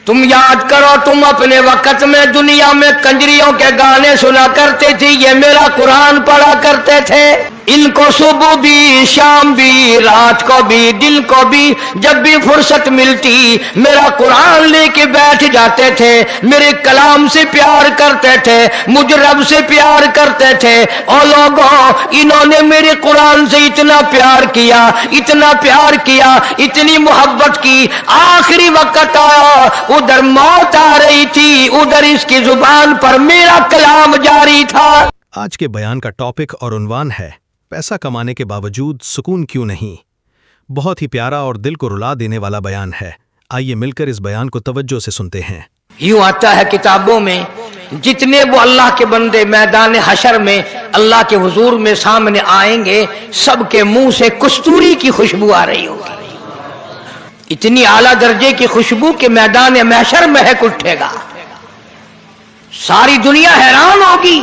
तुम याद करो, तुम अपने वक्त में दुनिया में कंजरियों के गाने सुना करते थे, ये मेरा कुरान पढ़ा करते थे। इनको सुबह भी, शाम भी, रात को भी, दिन को भी, जब भी फुर्सत मिलती मेरा कुरान लेके बैठ जाते थे। मेरे कलाम से प्यार करते थे, मुझ रब से प्यार करते थे। और लोगों, इन्होंने मेरे कुरान से इतना प्यार किया, इतना प्यार किया, इतनी मोहब्बत की, आखिरी वक्त आया, उधर मौत आ रही थी, उधर इसकी जुबान पर मेरा कलाम जारी था। आज के बयान का टॉपिक और उन्वान है, पैसा कमाने के बावजूद सुकून क्यों नहीं। बहुत ही प्यारा और दिल को रुला देने वाला बयान है। आइए मिलकर इस बयान को तवज्जो से सुनते हैं। यूं आता है किताबों में, जितने वो अल्लाह के बंदे मैदान हशर में अल्लाह के हुजूर में सामने आएंगे, सबके मुंह से कस्तूरी की खुशबू आ रही होगी। इतनी आला दर्जे की खुशबू के मैदान महशर महक उठेगा। सारी दुनिया हैरान होगी,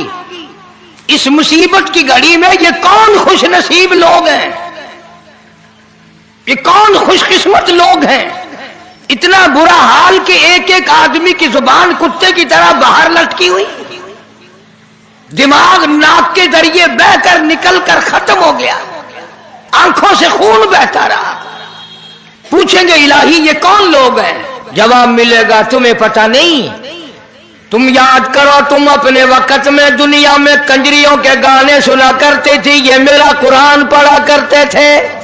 इस मुसीबत की घड़ी में ये कौन खुश नसीब लोग हैं, ये कौन खुशकिस्मत लोग हैं। इतना बुरा हाल कि एक एक आदमी की जुबान कुत्ते की तरह बाहर लटकी हुई, दिमाग नाक के जरिए बहकर निकलकर खत्म हो गया, आंखों से खून बहता रहा। पूछेंगे इलाही ये कौन लोग हैं? जवाब मिलेगा तुम्हें पता नहीं। तुम याद करो, तुम अपने वक्त में दुनिया में कंजरियों के गाने सुना करते थे, ये मेरा कुरान पढ़ा करते थे।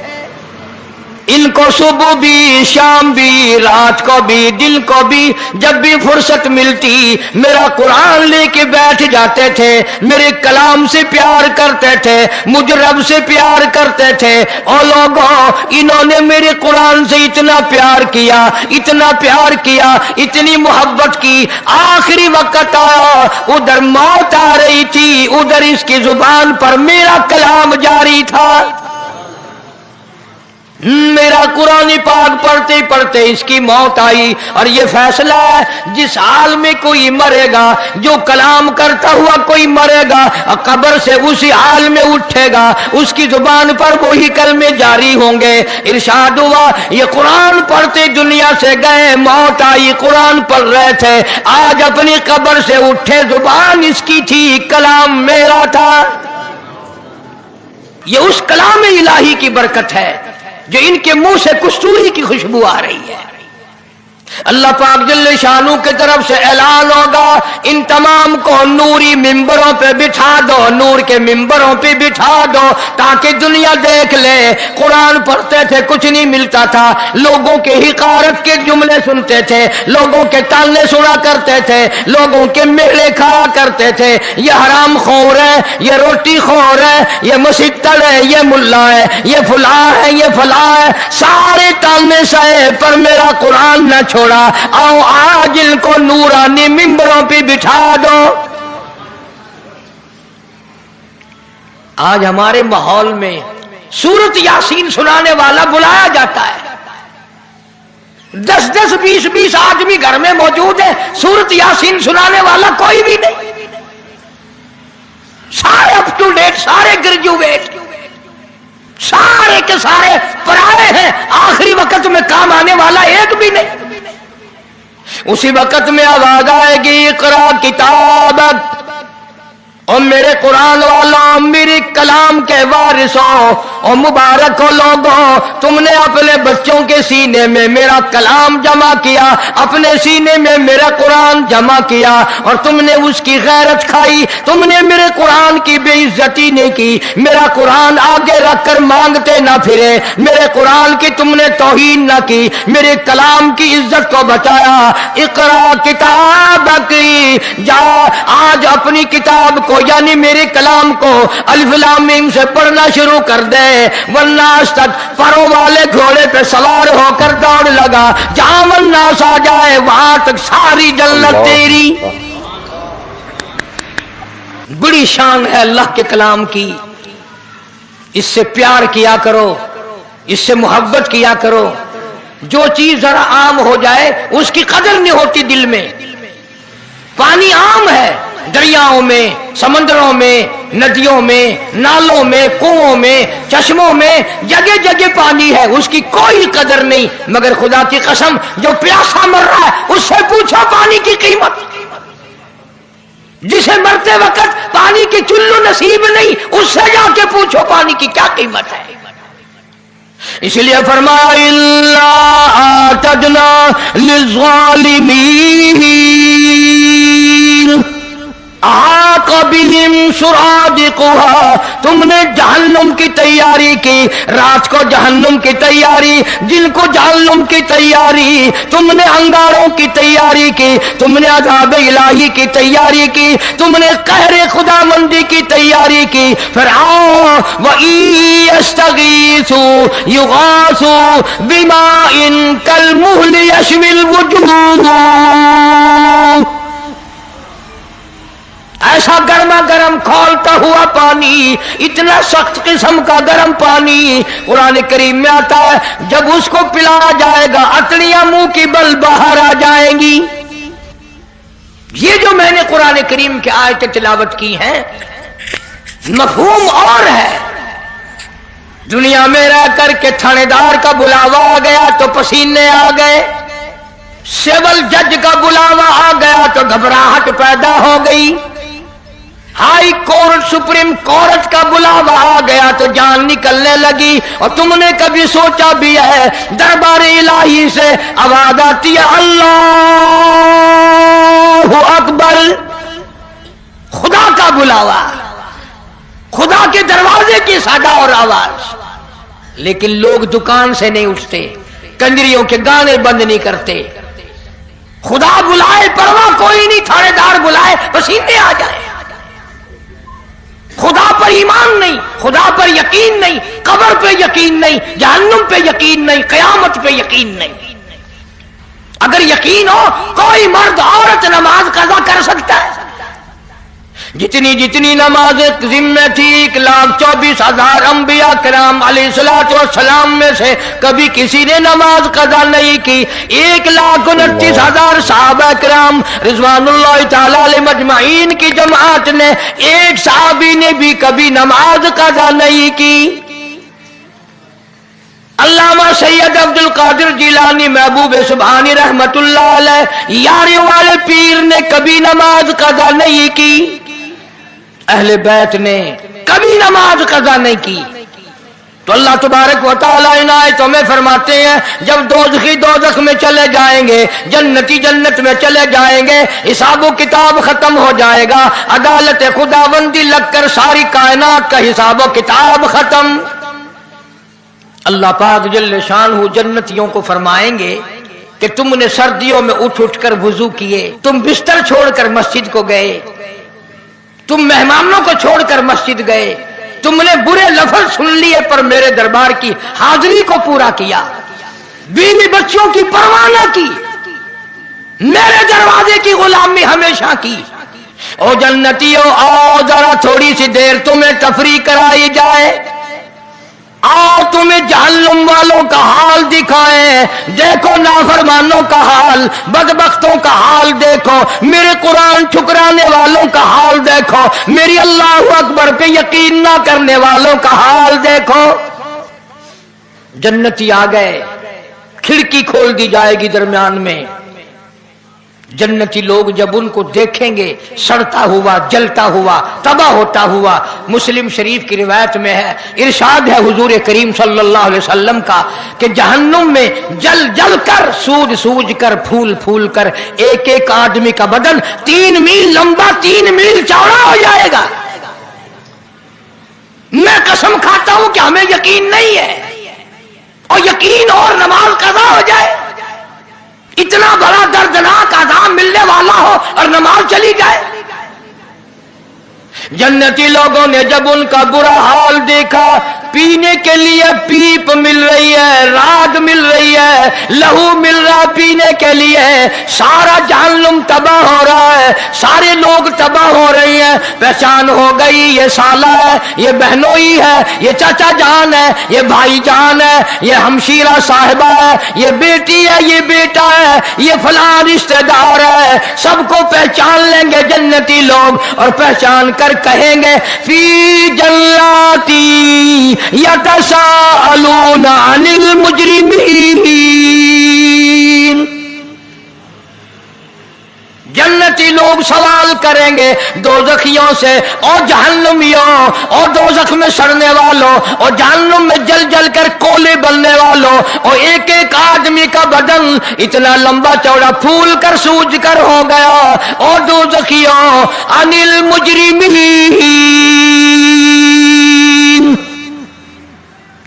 इनको सुबह भी, शाम भी, रात को भी, दिन को भी, जब भी फुर्सत मिलती मेरा कुरान लेके बैठ जाते थे। मेरे कलाम से प्यार करते थे, मुझ रब से प्यार करते थे। और लोगों, इन्होंने मेरे कुरान से इतना प्यार किया, इतना प्यार किया, इतनी मोहब्बत की, आखिरी वक्त आया, उधर मौत आ रही थी, उधर इसकी जुबान पर मेरा कलाम जारी था। मेरा कुरान पाक पढ़ते पढ़ते इसकी मौत आई। और ये फैसला है, जिस हाल में कोई मरेगा, जो कलाम करता हुआ कोई मरेगा, कब्र से उसी हाल में उठेगा, उसकी जुबान पर वही कलमे जारी होंगे। इरशाद हुआ, ये कुरान पढ़ते दुनिया से गए, मौत आई, कुरान पढ़ रहे थे, आज अपनी कब्र से उठे, जुबान इसकी थी, कलाम मेरा था। ये उस कलाम इलाही की बरकत है जो इनके मुंह से कस्तूरी की खुशबू आ रही है। अल्लाह पाक जल्ले शानू की तरफ से ऐलान होगा, इन तमाम को नूरी मिंबरों पे बिठा दो, नूर के मिंबरों पे बिठा दो, ताकि दुनिया देख ले। कुरान पढ़ते थे, कुछ नहीं मिलता था, लोगों के हिकारत के जुमले सुनते थे, लोगों के ताने सुना करते थे, लोगों के मेले खाया करते थे। ये हराम खोर है, ये रोटी खोर है, ये मुसिक्तड़ है, ये मुल्ला है, ये फुला है, ये फला है, सारे ताने सहे पर मेरा कुरान न छोड़ा। आओ आज इनको नूरानी मिंबरों पे बिठा दो। आज हमारे माहौल में सूरत यासीन सुनाने वाला बुलाया जाता है। 10-10, 20-20 आदमी घर में मौजूद है, सूरत यासीन सुनाने वाला कोई भी नहीं। सारे अप टू डेट, सारे ग्रेजुएट, सारे के सारे पराए हैं, आखिरी वक्त में काम आने वाला एक भी नहीं। उसी वक्त में आवाज आएगी, इकरा किताबक, और मेरे कुरान वालों, मेरे कलाम के वारिसों, और मुबारक हो लोगों, तुमने अपने बच्चों के सीने में मेरा कलाम जमा किया, अपने सीने में मेरा कुरान जमा किया, और तुमने उसकी गैरत खाई, तुमने मेरे कुरान की बेइज्जती नहीं की, मेरा कुरान आगे रखकर मांगते ना फिरे, मेरे कुरान की तुमने तौहीन ना की, मेरे कलाम की इज्जत को बचाया। इकरा किताबक, जा आज अपनी किताब को यानी मेरे कलाम को अलिफ लाम मीम से पढ़ना शुरू कर दे, वरना आज तक परों वाले घोड़े पे सवार होकर दौड़ लगा, जहां वन्नास आ जाए वहां तक सारी जन्नत तेरी। बड़ी शान है अल्लाह के कलाम की, इससे प्यार किया करो, इससे मोहब्बत किया करो। जो चीज जरा आम हो जाए उसकी कदर नहीं होती दिल में। पानी आम है, दरियाओं में, समंदरों में, नदियों में, नालों में, कुओं में, चश्मों में, जगह जगह पानी है, उसकी कोई कदर नहीं। मगर खुदा की कसम, जो प्यासा मर रहा है उससे जिसे मरते वक्त पानी की चुल्लू नसीब नहीं, उससे जाके पूछो पानी की क्या कीमत है। इसलिए फरमाया इल्ला आतदना लिज़्ज़ालिमीन आक़बिहिम सुरादिक़ुहा, तुमने जहन्नुम की तैयारी की, रात को जहन्नुम की तैयारी, जिनको जहन्नुम की तैयारी, तुमने अंगारों की तैयारी की, तुमने अज़ाब इलाही की तैयारी की, तुमने कहरे खुदाबंदी की तैयारी की। फिर आओ व यस्तगीसु युगासु बिमाइन कलमुहलि यशविल वुजूह, ऐसा गर्मा गर्म खौलता हुआ पानी, इतना सख्त किस्म का गर्म पानी कुरान करीम में आता है, जब उसको पिलाया जाएगा अतड़ियां मुंह की बल बाहर आ जाएंगी। ये जो मैंने कुरान करीम की आयतें तिलावत की हैं, मफहूम और है। दुनिया में रह करके थानेदार का बुलावा आ गया तो पसीने आ गए, सिविल जज का बुलावा आ गया तो घबराहट पैदा हो गई, हाई कोर्ट सुप्रीम कोर्ट का बुलावा आ गया तो जान निकलने लगी। और तुमने कभी सोचा भी है दरबार इलाही से आवाज आती है अल्लाहु अकबर, खुदा का बुलावा, खुदा के दरवाजे की सदा और आवाज, लेकिन लोग दुकान से नहीं उठते, कंजरियों के गाने बंद नहीं करते। खुदा बुलाए परवाह कोई नहीं, थानेदार बुलाए पसीने आ जाए। खुदा पर ईमान नहीं, खुदा पर यकीन नहीं, कब्र पे यकीन नहीं, जहन्नुम पे यकीन नहीं, कयामत पे यकीन नहीं। अगर यकीन हो कोई मर्द औरत नमाज कज़ा कर सकता है। जितनी जितनी नमाज जिम्मे थी 1,24,000 अंबिया किराम अलैहिस्सलाम में से कभी किसी ने नमाज कज़ा नहीं की। 1,29,000 सहाबा किराम रिज़वानुल्लाह ताला अलैहिम अजमाइन की जमात ने, एक सहाबी ने भी कभी नमाज कज़ा नहीं की। अल्लामा सैयद अब्दुल कादिर जिलानी महबूब सुभानी रहमतुल्लाह अलैह यारे वाले पीर ने कभी नमाज कज़ा नहीं की। अहले बैत ने कभी नमाज कज़ा नहीं की। तो अल्लाह तबारक व तआला इन आयतों में फरमाते हैं जब दोज़खी दोज़ख में चले जाएंगे, जन्नती जन्नत में चले जाएंगे, हिसाबो किताब खत्म हो जाएगा, अदालत खुदाबंदी लगकर सारी कायनात का हिसाबो किताब खत्म। अल्लाह पाक जल्ले शानहू जन्नतियों को फरमाएंगे कि तुमने सर्दियों में उठ उठ कर वुजू किए, तुम बिस्तर छोड़कर मस्जिद को गए, तुम मेहमानों को छोड़कर मस्जिद गए, तुमने बुरे लफ्ज सुन लिए पर मेरे दरबार की हाजिरी को पूरा किया, बीवी बच्चों की परवाह न की, मेरे दरवाजे की गुलामी हमेशा की। ओ जन्नतियों आओ जरा थोड़ी सी देर तुम्हें तफरी कराई जाए, आओ तुम्हें जहन्नुम वालों का हाल दिखाएं, देखो नाफरमानों का हाल, बदबख्तों का हाल देखो, मेरे कुरान ठुकराने वालों का हाल देखो, मेरी अल्लाहु अकबर पे यकीन ना करने वालों का हाल देखो। जन्नती आ गए, खिड़की खोल दी जाएगी दरमियान में, जन्नती लोग जब उनको देखेंगे सड़ता हुआ, जलता हुआ, तबाह होता हुआ। मुस्लिम शरीफ की रिवायत में है, इरशाद है हुजूर करीम सल्लल्लाहु अलैहि वसल्लम का कि जहन्नुम में जल जल कर, सूज सूज कर, फूल फूल कर एक एक आदमी का बदन 3 मील लंबा, 3 मील चौड़ा हो जाएगा। मैं कसम खाता हूं कि हमें यकीन नहीं है, और यकीन और नमाज कज़ा हो जाए, इतना बड़ा दर्दनाक आज़ाब मिलने वाला हो और नमाज चली जाए। जन्नती लोगों ने जब उनका बुरा हाल देखा, पीने के लिए पीप मिल रही है, राग मिल रही है, लहू मिल रहा पीने के लिए, सारा जहन्नुम तबाह हो रहा है, सारे लोग तबाह हो रहे हैं। पहचान हो गई, ये साला है, ये बहनोई है, ये चाचा जान है, ये भाई जान है, ये हमशीरा साहिबा है, ये बेटी है, ये बेटा है, ये फलां रिश्तेदार है। सबको पहचान लेंगे जन्नती लोग और पहचान कर कहेंगे फी जन्नती यतसाअलूना अनिल मुजरिमीन। जन्नत जन्नती लोग सवाल करेंगे दोजखियों से, और जहन्नमियों और दोजख में सड़ने वालों और जहन्नुम में जल जल कर कोले बनने वालों, और एक एक आदमी का बदन इतना लंबा चौड़ा फूल कर सूज कर हो गया। और दोजखियों अनिल मुजरिमीन,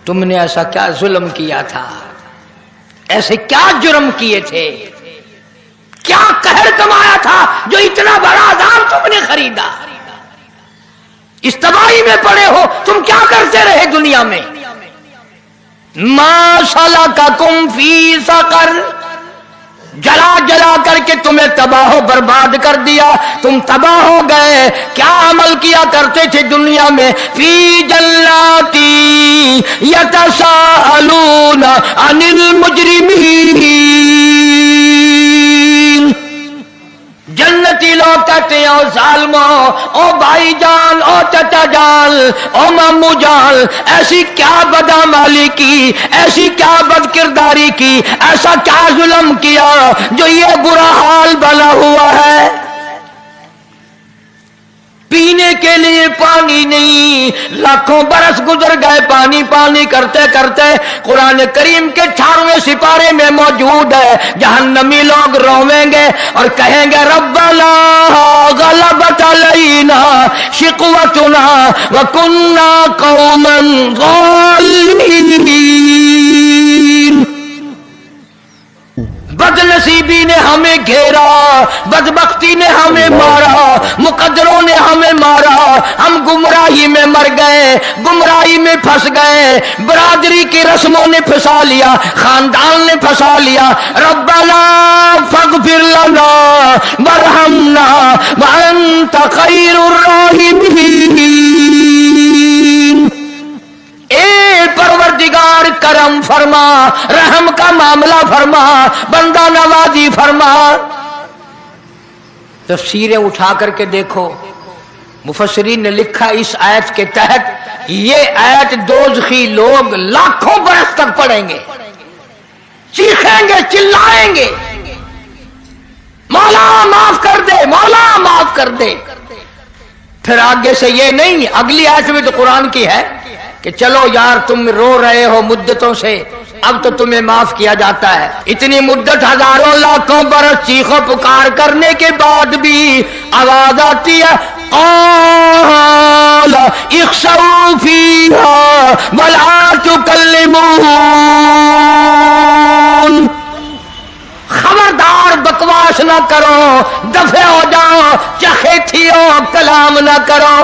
तुमने ऐसा क्या जुल्म किया था, ऐसे क्या जुर्म किए थे, क्या कहर कमाया था जो इतना बड़ा अज़ाब तुमने खरीदा। इस तबाही में पड़े हो, तुम क्या करते रहे दुनिया में। मा सलककुम फी सकर, जला जला करके तुम्हें तबाह बर्बाद कर दिया, तुम तबाह हो गए। क्या अमल किया करते थे दुनिया में। फी जन्नाती यतसाअलून अनिल मुजरिमीन, जन्नती लोग कहते हैं ओ जालिमो, ओ भाई जान, ओ चाचा जान, ओ मामू जान, ऐसी क्या बदअमली की, ऐसी क्या बदकिरदारी की, ऐसा क्या जुल्म किया जो ये बुरा हाल बना हुआ है। पीने के लिए पानी नहीं, लाखों बरस गुजर गए पानी पानी करते करते। कुरान करीम के 18वें सिपारे में मौजूद है, जहन्नमी लोग रोवेंगे और कहेंगे रब्बना गलबत अलैना शिकवतुना व कुन्ना कौमन ज़ालिमीन, बदनसीबी ने हमें घेरा, बदबख्ती ने हमें मारा, मुकद्दरों ने हमें मारा, हम गुमराही में मर गए, गुमराही में फंस गए, बरादरी की रस्मों ने फंसा लिया, खानदान ने फंसा लिया। रब्बना फगफिर लना वरहमना व अंत खैरुर राहिमीन, ए परवरदिगार करम फरमा, रहम का मामला फरमा, बंदा नवाजी फरमा। तफसीरें उठा करके देखो, मुफस्सिरीन ने लिखा इस आयत के तहत ये आयत दोज़खी लोग लाखों बरस तक पढ़ेंगे, चीखेंगे, चिल्लाएंगे, मौला माफ कर दे, मौला माफ कर दे। फिर आगे से ये नहीं, अगली आयत में तो कुरान की है कि चलो यार तुम रो रहे हो मुद्दतों से, अब तो तुम्हें माफ किया जाता है। इतनी मुद्दत हजारों लाखों बरस चीखों पुकार करने के बाद भी आवाज आती है क़ाल इख्शऊ फीहा वला तुकल्लिमून, खबरदार बकवास ना करो, दफे हो जाओ, चखेथियो, कलाम ना करो।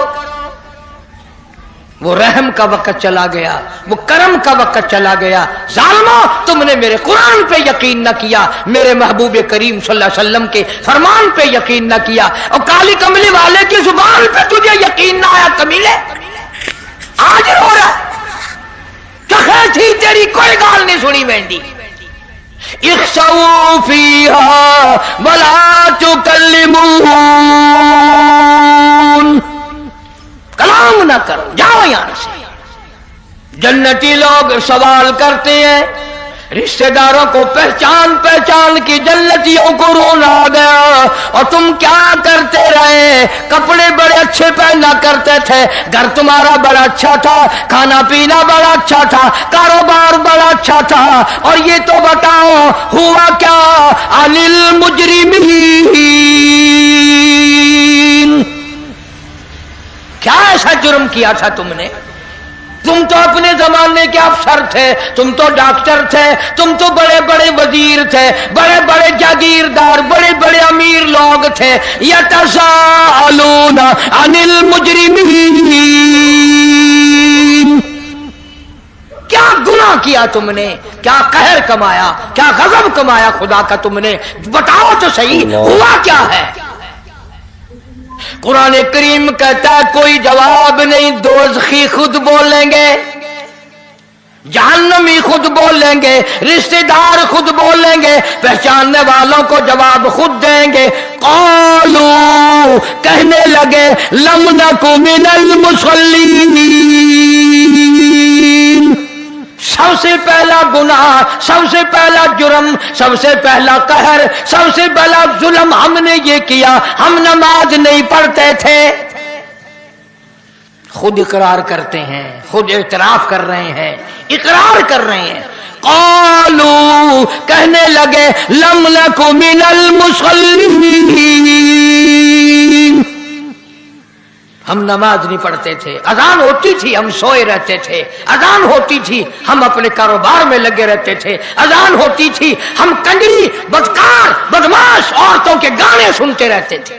वो रहम का वक्त चला गया, वो करम का वक्त चला गया। जालिमो, तुमने मेरे कुरान पे यकीन न किया, मेरे महबूब करीम सल्लल्लाहु अलैहि वसल्लम के फरमान पे यकीन न किया, और काली कमली वाले की जुबान पे तुझे यकीन ना आया। कमीले आज रो रहा, कहे थी तेरी कोई गाल नहीं सुनी मैंने। इख्शऊ फीहा वला तुकल्लिमून, कलाम ना करो, जाओ यहां से। जन्नती लोग सवाल करते हैं, रिश्तेदारों को पहचान पहचान की जन्नतियों को रोना आ गया। और तुम क्या करते रहे, कपड़े बड़े अच्छे पहना करते थे, घर तुम्हारा बड़ा अच्छा था, खाना पीना बड़ा अच्छा था, कारोबार बड़ा अच्छा था, और ये तो बताओ हुआ क्या। अनिल मुजरिमीन, क्या ऐसा जुर्म किया था तुमने। तुम तो अपने जमाने के अफसर थे, तुम तो डॉक्टर थे, तुम तो बड़े बड़े वजीर थे, बड़े बड़े जागीरदार, बड़े बड़े अमीर लोग थे। यतसाअलून अनिल मुजरिमीन, क्या गुनाह किया तुमने, क्या कहर कमाया, क्या गजब कमाया खुदा का तुमने, बताओ तो सही हुआ क्या है। कुरान करीम कहता है कोई जवाब नहीं, दोज़खी खुद बोलेंगे, जहन्नमी खुद बोलेंगे, रिश्तेदार खुद बोलेंगे, पहचानने वालों को जवाब खुद देंगे। क़ालू, कहने लगे लम नकु मिनल मुसल्लीन, سب سے پہلا گناہ، سب سے پہلا جرم، سب سے پہلا قہر، سب سے پہلا ظلم ہم نے یہ کیا، ہم نماز نہیں پڑھتے تھے۔ خود اقرار کرتے ہیں، خود اعتراف کر رہے ہیں، اقرار کر رہے ہیں۔ قالو، کہنے لگے، لم نک من المصلین، ہم نماز نہیں پڑھتے تھے، اذان ہوتی تھی ہم سوئے رہتے تھے، اذان ہوتی تھی ہم اپنے کاروبار میں لگے رہتے تھے، اذان ہوتی تھی ہم کنجری بدکار بدماش عورتوں کے گانے سنتے رہتے تھے۔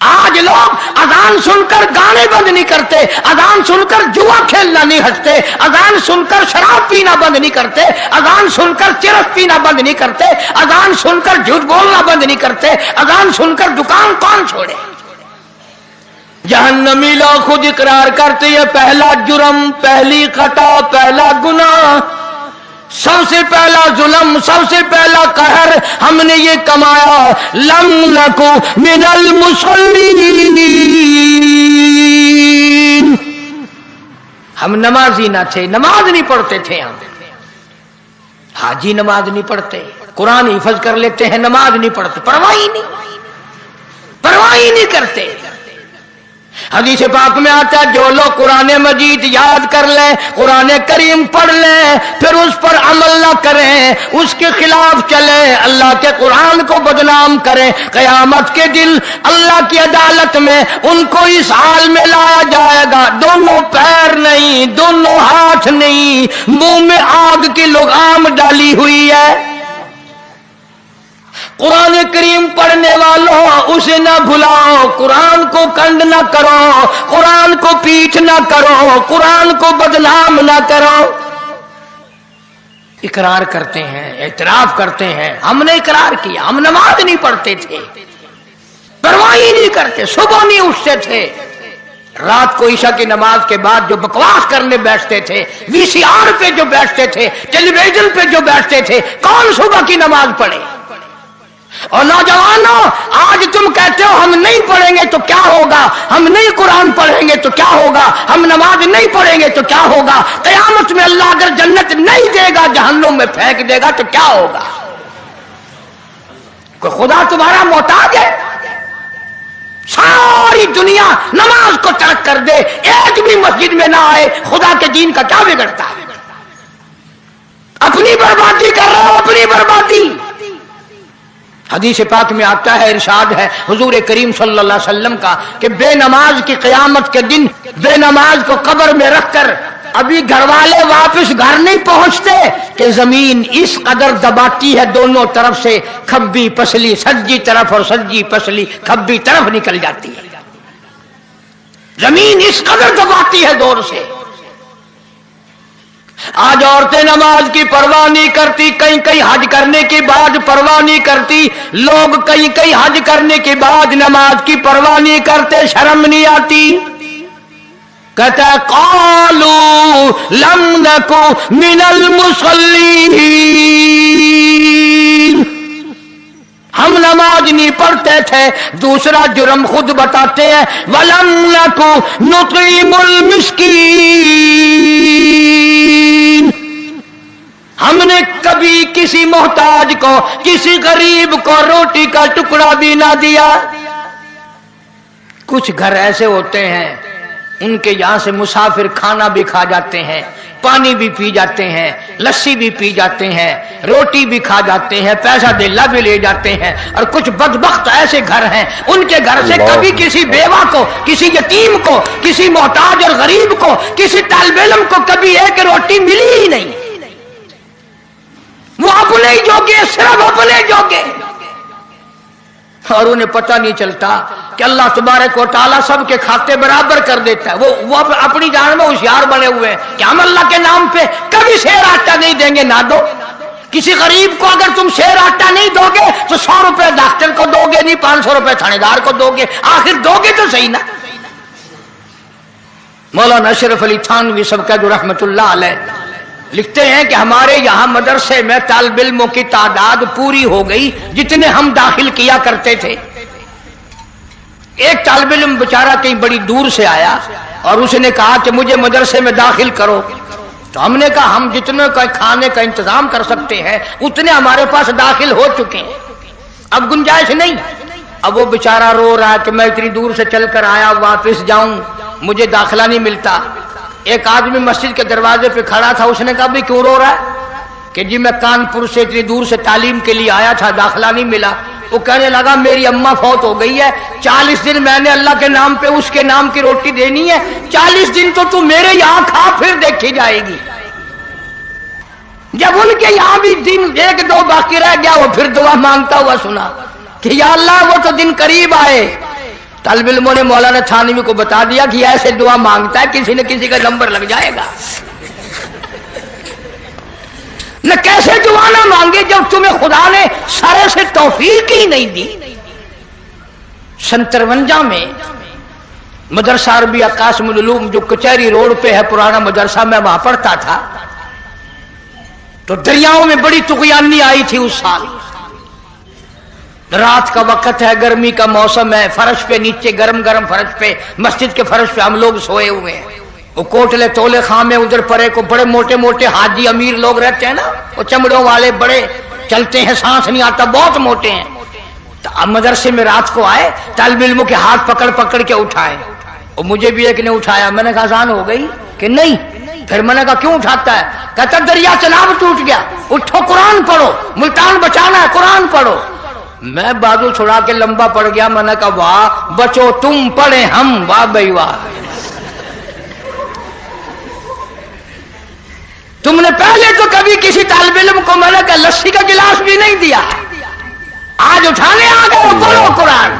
آج لوگ اذان سن کر گانے بند نہیں کرتے، اذان سن کر جوا کھیلنا نہیں ہٹتے، اذان سن کر شراب پینا بند نہیں کرتے، اذان سن کر چرس پینا بند نہیں کرتے، اذان سن کر جھوٹ بولنا بند نہیں کرتے، اذان سن کر دکان کون چھوڑے؟ جہنمی لوگ خود اقرار کرتے ہیں، پہلا جرم، پہلی خطا، پہلا گناہ، سب سے پہلا ظلم، سب سے پہلا قہر ہم نے یہ کمایا، لم نکو من المصلین، ہم نمازی نہ تھے، نماز نہیں پڑھتے تھے ہم۔ حاجی نماز نہیں پڑھتے، قرآن حفظ کر لیتے ہیں، نماز نہیں پڑھتے، پرواہ ہی نہیں کرتے۔ حدیث پاک میں آتا ہے جو لوگ قرآن مجید یاد کر لیں، قرآن کریم پڑھ لیں، پھر اس پر عمل نہ کریں، اس کے خلاف چلیں، اللہ کے قرآن کو بدنام کریں، قیامت کے دن اللہ کی عدالت میں ان کو اس حال میں لایا جائے گا، دونوں پیر نہیں، دونوں ہاتھ نہیں، منہ میں آگ کی لگام ڈالی ہوئی ہے۔ قرآن کریم پڑھنے والوں اسے نہ بھلاؤ، قرآن کو کنڈ نہ کرو، قرآن کو پیٹھ نہ کرو، قرآن کو بدنام نہ کرو۔ اقرار کرتے ہیں، اعتراف کرتے ہیں، ہم نے اقرار کیا، ہم نماز نہیں پڑھتے تھے، پرواہ نہیں کرتے، صبح نہیں اٹھتے تھے، رات کو عشاء کی نماز کے بعد جو بکواس کرنے بیٹھتے تھے، وی سی آر پہ جو بیٹھتے تھے، ٹیلی ویژن پہ جو بیٹھتے تھے، کون صبح کی نماز پڑھے؟ اور نوجوانوں، آج تم کہتے ہو ہم نہیں پڑھیں گے تو کیا ہوگا، ہم نہیں قرآن پڑھیں گے تو کیا ہوگا، ہم نماز نہیں پڑھیں گے تو کیا ہوگا، قیامت میں اللہ اگر جنت نہیں دے گا، جہنم میں پھینک دے گا تو کیا ہوگا؟ کوئی خدا تمہارا محتاج ہے؟ ساری دنیا نماز کو ترک کر دے، ایک بھی مسجد میں نہ آئے، خدا کے دین کا کیا بگڑتا ہے؟ اپنی بربادی کر رہا ہو، اپنی بربادی۔ حدیث پاک میں آتا ہے، ارشاد ہے حضور کریم صلی اللہ علیہ وسلم کا کہ بے نماز کی قیامت کے دن بے نماز کو قبر میں رکھ کر ابھی گھر والے واپس گھر نہیں پہنچتے کہ زمین اس قدر دباتی ہے دونوں طرف سے، کھبی پسلی سجی طرف اور سجی پسلی کھبی طرف نکل جاتی ہے، زمین اس قدر دباتی ہے دور سے۔ آج عورتیں نماز کی پرواہ نہیں کرتی، کئی کئی حج کرنے کے بعد پرواہ نہیں کرتی، لوگ کئی کئی حج کرنے کے بعد نماز کی پرواہ نہیں کرتے، شرم نہیں آتی۔ کہتا ہے قالو لم نکو من المصلین، ہم نماز نہیں پڑھتے تھے۔ دوسرا جرم خود بتاتے ہیں، وَلَمْ نَكُ نُطْعِمُ الْمِسْكِينَ، ہم نے کبھی کسی محتاج کو، کسی غریب کو روٹی کا ٹکڑا بھی نہ دیا۔ کچھ گھر ایسے ہوتے ہیں ان کے یہاں سے مسافر کھانا بھی کھا جاتے ہیں، پانی بھی پی جاتے ہیں، لسی بھی پی جاتے ہیں، روٹی بھی کھا جاتے ہیں، پیسہ دلا بھی لے جاتے ہیں، اور کچھ بدبخت ایسے گھر ہیں ان کے گھر سے کبھی کسی بیوہ کو، کسی یتیم کو، کسی محتاج اور غریب کو، کسی طالب علم کو کبھی ایک روٹی ملی ہی نہیں۔ وہ اپنے ہی جوگے، صرف اپنے جوگے، اور انہیں پتہ نہیں چلتا کہ اللہ تبارک و تعالیٰ سب کے کھاتے برابر کر دیتا ہے۔ وہ اپنی جان میں ہوشیار بنے ہوئے ہیں کہ ہم اللہ کے نام پہ کبھی سیر آٹا نہیں دیں گے، نہ دو۔ کسی غریب کو اگر تم سیر آٹا نہیں دو گے تو 100 روپے ڈاکٹر کو دو گے نہیں، 500 روپے تھانے دار کو دو گے، آخر دو گے تو صحیح نا۔ مولانا اشرف علی تھانوی سبکت رحمت اللہ علیہ لکھتے ہیں کہ ہمارے یہاں مدرسے میں طالب علموں کی تعداد پوری ہو گئی جتنے ہم داخل کیا کرتے تھے۔ ایک طالب علم بیچارہ کہیں بڑی دور سے آیا اور اس نے کہا کہ مجھے مدرسے میں داخل کرو۔ तो हमने कहा हम जितने का खाने का इंतजाम कर सकते हैं उतने हमारे पास दाखिल हो चुके हैं, अब गुंजाइश नहीं। अब वो बेचारा रो रहा है कि मैं इतनी दूर से चलकर आया, वापस जाऊं, मुझे दाखिला नहीं मिलता। एक आदमी मस्जिद के दरवाजे पे खड़ा था, उसने कहा भी क्यों रो रहा है? कि जी मैं कानपुर से इतनी दूर से तालीम के लिए आया था, दाखिला नहीं मिला। वो कहने लगा मेरी अम्मा फौत हो गई है, 40 दिन मैंने अल्लाह के नाम पे उसके नाम की रोटी देनी है, 40 दिन तो तू मेरे यहां खा फिर देखी जाएगी। जब उनके यहां भी दिन 1-2 बाकी रह गया, वो फिर दुआ मांगता हुआ सुना कि या अल्लाह वो तो दिन करीब आए। तल्ब इल्मों ने मौलाना थानवी को बता दिया कि ऐसे दुआ मांगता है किसी न किसी का नंबर लग जाएगा। न कैसे दुआ ना मांगे जब तुम्हें खुदा ने सारे से तौफीक ही नहीं दी। 53 में मदरसा अरबिया कासिमुल उलूम जो कचहरी रोड पे है पुराना मदरसा, में वहां पढ़ता था, तो दरियाओं में बड़ी तुगयानी आई थी उस साल। रात का वक्त है, गर्मी का मौसम है, फर्श पे नीचे गरम गरम फर्श पे, मस्जिद के फर्श पे हम लोग सोए हुए हैं। वो कोटले तोले खामे उधर परे को बड़े मोटे मोटे हाजी अमीर लोग रहते हैं ना, वो चमड़ों वाले बड़े चलते हैं, सांस नहीं आता, बहुत मोटे हैं। तो अब मदरसे में रात को आए, तालिब इल्मों के हाथ पकड़ पकड़ के उठाए। और मुझे भी एक ने उठाया, मैंने कहा आसान हो गई कि नहीं? फिर मैंने कहा क्यों उठाता है? कहता दरिया चनाब टूट गया, उठो कुरान पढ़ो, मुल्तान बचाना है, कुरान पढ़ो। मैं बाजू छुड़ा के लंबा पड़ गया, मैंने कहा वाह बचो तुम पढ़े हम, वाह भाई वाह। तुमने पहले तो कभी किसी तालिब इल्म को मैंने कहा लस्सी का गिलास भी नहीं दिया, आज उठाने आ गए पढ़ो कुरान।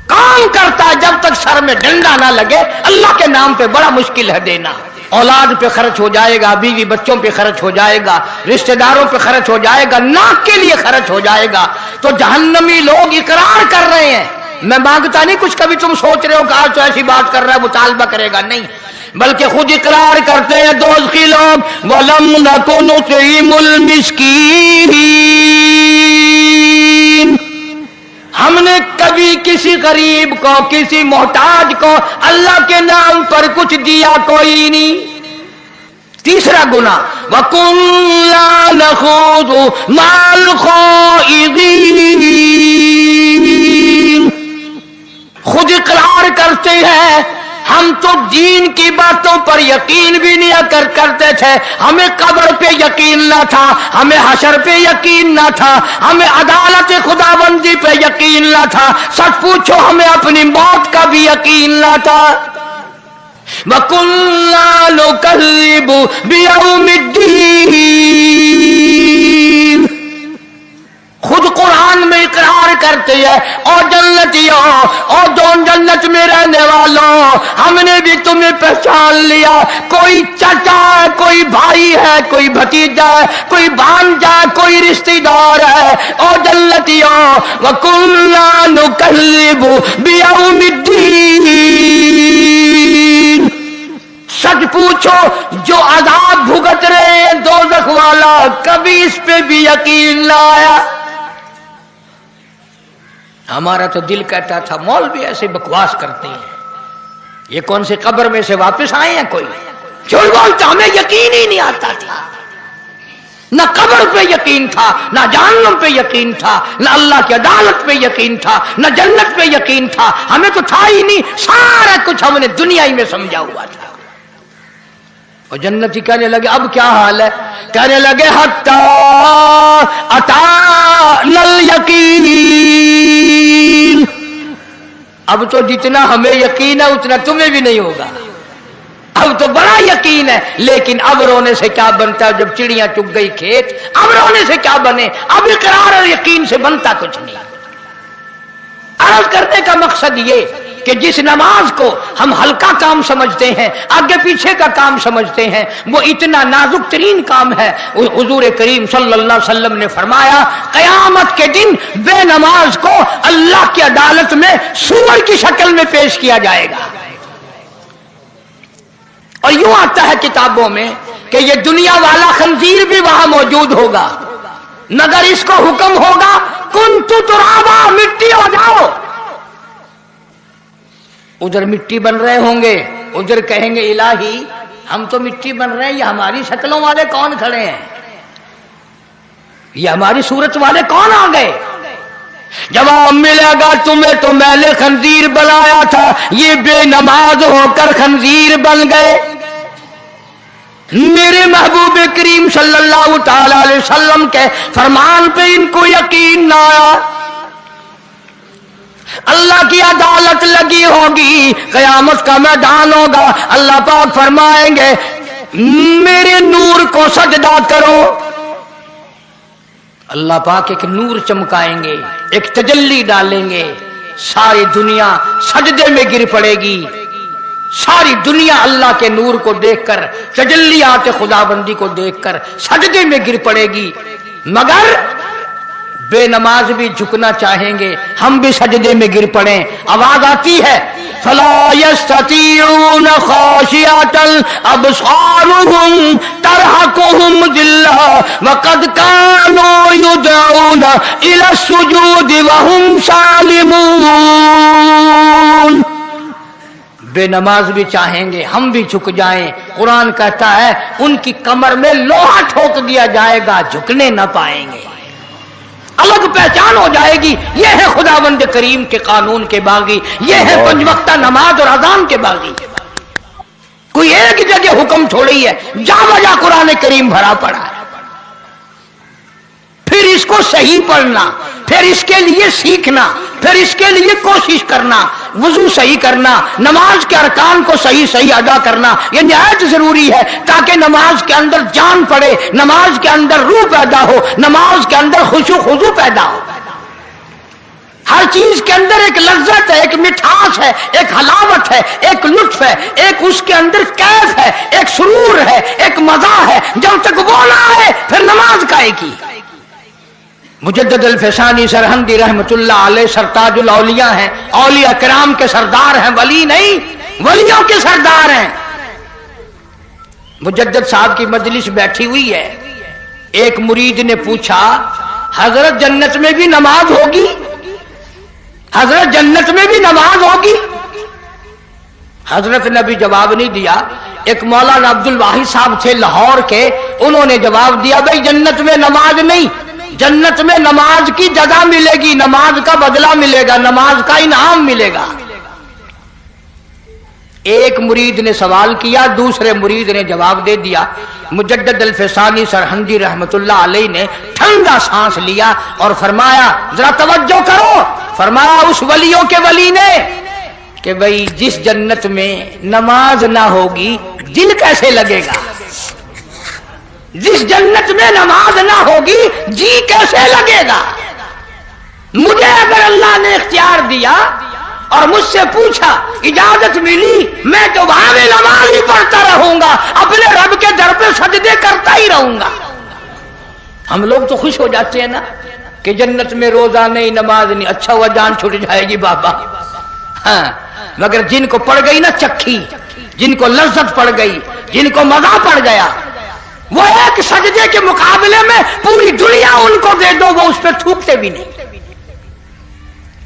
काम करता है जब तक सर में डंडा ना लगे, अल्लाह के नाम पे बड़ा मुश्किल है देना। औलाद पे खर्च हो जाएगा, बीवी बच्चों पे खर्च हो जाएगा, रिश्तेदारों पे खर्च हो जाएगा, नाक के लिए खर्च हो जाएगा। तो जहन्नमी लोग इकरार कर रहे हैं, मैं मांगता नहीं कुछ, कभी तुम सोच रहे हो कि आज तो ऐसी बात कर रहा है मुतालबा करेगा, नहीं, बल्कि खुद इकरार करते हैं दोज़खी लोग, वलम नकु नुतइमुल मिस्कीन, हमने कभी किसी गरीब को, किसी मोहताज को अल्लाह के नाम पर कुछ दिया कोई नहीं। तीसरा गुना वकुल्ला नखूदु माल खाइदीन, खुद इकरार करते हैं हम तो दीन की बातों पर यकीन भी नहीं करते थे, हमें कब्र पे यकीन ना था, हमें हशर पे यकीन ना था, हमें अदालत खुदाबंदी पे यकीन ना था, सच पूछो हमें अपनी मौत का भी यकीन ना था। वकुल्ला नुकज़्ज़िबु बियौमिद्दीन, खुद कुरान में इकरार करते हैं, और जन्नतियों और दोनों जन्नत में रहने वालों, हमने भी तुम्हें पहचान लिया, कोई चाचा है, कोई भाई है, कोई भतीजा है, कोई भांजा, कोई रिश्तेदार है। और जन्नतियों वकुल्ला नुकज़्ज़िबु बियौमिद्दीन, सच पूछो जो अज़ाब भुगत रहे हैं दोज़ख वाला, कभी इस पे भी यकीन ना आया। हमारा तो दिल कहता था मौलवी ऐसे बकवास करते हैं, ये कौन से कब्र में से वापस आए हैं कोई, झूठ बोलता, हमें यकीन ही नहीं आता था। न कब्र पे यकीन था, न जहन्नम पे यकीन था, न अल्लाह की अदालत पे यकीन था, न जन्नत पे यकीन था, हमें तो था ही नहीं, सारा कुछ हमने दुनिया ही में समझा हुआ था। और जन्नती कहने लगे अब क्या हाल है? कहने लगे हत्ता अतानल यकीन, अब तो जितना हमें यकीन है उतना तुम्हें भी नहीं होगा, अब तो बड़ा यकीन है, लेकिन अब रोने से क्या बनता है? जब चिड़ियां चुग गई खेत, अब रोने से क्या बने? अब इकरार और यकीन से बनता कुछ नहीं। अर्ज करने का मकसद ये कि जिस नमाज को हम हल्का काम समझते हैं, आगे पीछे का काम समझते हैं, वो इतना नाजुक तरीन काम है। हुजूर करीम सल्लल्लाहु अलैहि वसल्लम ने फरमाया कयामत के दिन बेनमाज को अल्लाह की अदालत में सूअर की शक्ल में पेश किया जाएगा। और यूं आता है किताबों में कि ये दुनिया वाला खंजीर भी वहां मौजूद होगा, मगर इसको हुक्म होगा कुंतु तुराबा, मिट्टी हो जाओ। उधर मिट्टी बन रहे होंगे, उधर कहेंगे इलाही हम तो मिट्टी बन रहे हैं, ये हमारी शक्लों वाले कौन खड़े हैं, ये हमारी सूरत वाले कौन आ गए। जवाब मिलेगा तुम्हें तो मैंने खंजीर बनाया था, ये बेनमाज होकर खंजीर बन गए। मेरे महबूब करीम सल्लल्लाहु ताला अलैहि वसल्लम के फरमान पे इनको यकीन ना आया। अल्लाह की अदालत लगी होगी, कयामत का मैदान होगा, अल्लाह पाक फरमाएंगे मेरे नूर को सजदा करो। अल्लाह पाक एक नूर चमकाएंगे, एक तजल्ली डालेंगे, सारी दुनिया सजदे में गिर पड़ेगी। सारी दुनिया अल्लाह के नूर को देखकर, तजल्लियात खुदाबंदी को देखकर सजदे में गिर पड़ेगी। मगर बेनमाज भी झुकना चाहेंगे, हम भी सजदे में गिर पड़े। आवाज आती है फला यस्ततीऊन खाशियतल अबसारुहुम तरहकुहुम जिल्ला वक़द कानू युदऊन इला सुजूद वहुम सालिमून। बेनमाज भी चाहेंगे हम भी झुक जाएं। कुरान कहता है उनकी कमर में लोहा ठोक दिया जाएगा, झुकने न पाएंगे, अलग पहचान हो जाएगी। यह है खुदावंद करीम के कानून के बागी, यह है पंजवक्ता नमाज और अजान के बागी। कोई एक जगह हुक्म छोड़ी है, जा बजा कुरान करीम भरा पड़ा है। फिर इसको सही पढ़ना, फिर इसके लिए सीखना, फिर इसके लिए कोशिश करना, वुजू सही करना, नमाज के अरकान को सही सही अदा करना, यह निहायत जरूरी है ताकि नमाज के अंदर जान पड़े, नमाज के अंदर रूह पैदा हो, नमाज के अंदर खुशू खुजू पैदा हो। हर चीज के अंदर एक लज्जत है, एक मिठास है, एक हलावत है, एक लुत्फ है, एक उसके अंदर कैफ है, एक सुरूर है, एक मजा है। जब तक वो ना आए फिर नमाज काहे की। मुजद्दिद अल-फसानी सरहंदी रहमतुल्लाह अलैह सरताजुल औलिया हैं, औलिया किराम के सरदार हैं, वली नहीं वलियों के सरदार हैं। मुजद्दिद साहब की मजलिस बैठी हुई है, एक मुरीद ने पूछा हजरत जन्नत में भी नमाज होगी, हजरत जन्नत में भी नमाज होगी। हजरत ने भी जवाब नहीं दिया। एक मौलाना अब्दुल वाहिद साहब थे लाहौर के, उन्होंने जवाब दिया भाई जन्नत में नमाज नहीं, जन्नत में नमाज की जगह मिलेगी, नमाज का बदला मिलेगा, नमाज का इनाम मिलेगा। एक मुरीद ने सवाल किया, दूसरे मुरीद ने जवाब दे दिया। मुजद्दिद अल-फसानी सरहंदी रहमतुल्लाह अलैह ने ठंडा सांस लिया और फरमाया जरा तवज्जो करो, फरमाया उस वलियों के वली ने कि भाई जिस जन्नत में नमाज ना होगी दिल कैसे लगेगा, जिस जन्नत में नमाज ना होगी जी कैसे लगेगा। मुझे अगर अल्लाह ने इख्तियार दिया और मुझसे पूछा इजाजत मिली, मैं तो वहां में नमाज ही पढ़ता रहूंगा, अपने रब के दर पे सजदे करता ही रहूंगा। हम लोग तो खुश हो जाते हैं ना कि जन्नत में रोजा नहीं नमाज नहीं, अच्छा हुआ जान छूट जाएगी बाबा। हाँ, मगर जिनको पड़ गई ना चक्की, जिनको लज्जत पड़ गई, जिनको मजा पड़ गया, वो एक सजदे के मुकाबले में पूरी दुनिया उनको दे दो, वो उस पर थूकते भी नहीं।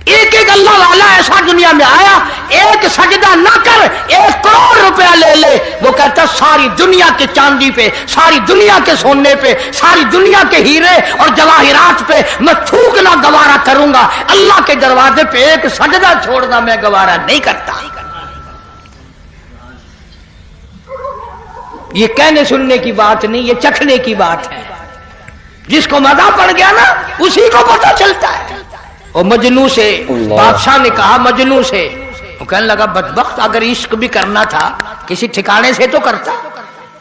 एक एक अल्लाह वाला ऐसा दुनिया में आया, एक सजदा ना कर 1 करोड़ रुपया ले ले, वो कहता सारी दुनिया के चांदी पे, सारी दुनिया के सोने पे, सारी दुनिया के हीरे और जवाहिरात पे मैं थूकना गवारा करूंगा, अल्लाह के दरवाजे पे एक सजदा छोड़ना मैं गवारा नहीं करता। ये कहने सुनने की बात नहीं, ये चखने की बात है। जिसको मजा पड़ गया ना उसी को पता चलता है। और मजनू से बादशाह ने कहा, मजनू से, वो कहने लगा बदबख्त अगर इश्क भी करना था किसी ठिकाने से तो करता,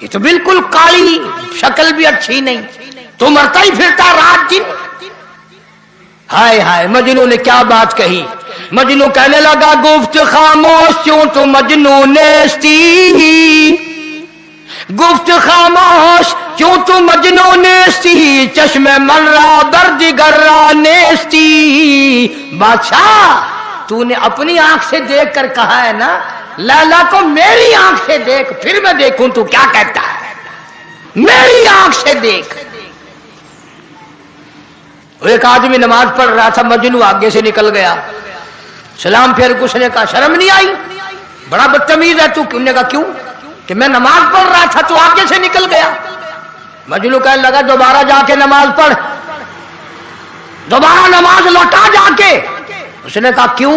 ये तो बिल्कुल काली, शक्ल भी अच्छी नहीं, तो मरता ही फिरता रात दिन। हाय हाय, मजनू ने क्या बात कही। मजनू कहने लगा गुफ्त खामोश क्यों तो मजनू नेस्ती, गुफ्त खामोश क्यों तू मजनू नेस्ती, चश्मे मनरा बर्दी गर्रा नेस्ती। बादशाह तूने अपनी आंख से देख कर कहा है ना, लैला को मेरी आंख से देख, फिर मैं देखूं तू क्या कहता है, मेरी आंख से देख। एक आदमी नमाज पढ़ रहा था, मजनू आगे से निकल गया, सलाम फेर उसने कहा शर्म नहीं आई, बड़ा बदतमीज है तू। ने कहा क्यों, کہ میں نماز پڑھ رہا تھا تو آگے سے نکل گیا. مجلو کہنے لگا دوبارہ جا کے نماز پڑھ, دوبارہ نماز لوٹا جا کے. اس نے کہا کیوں؟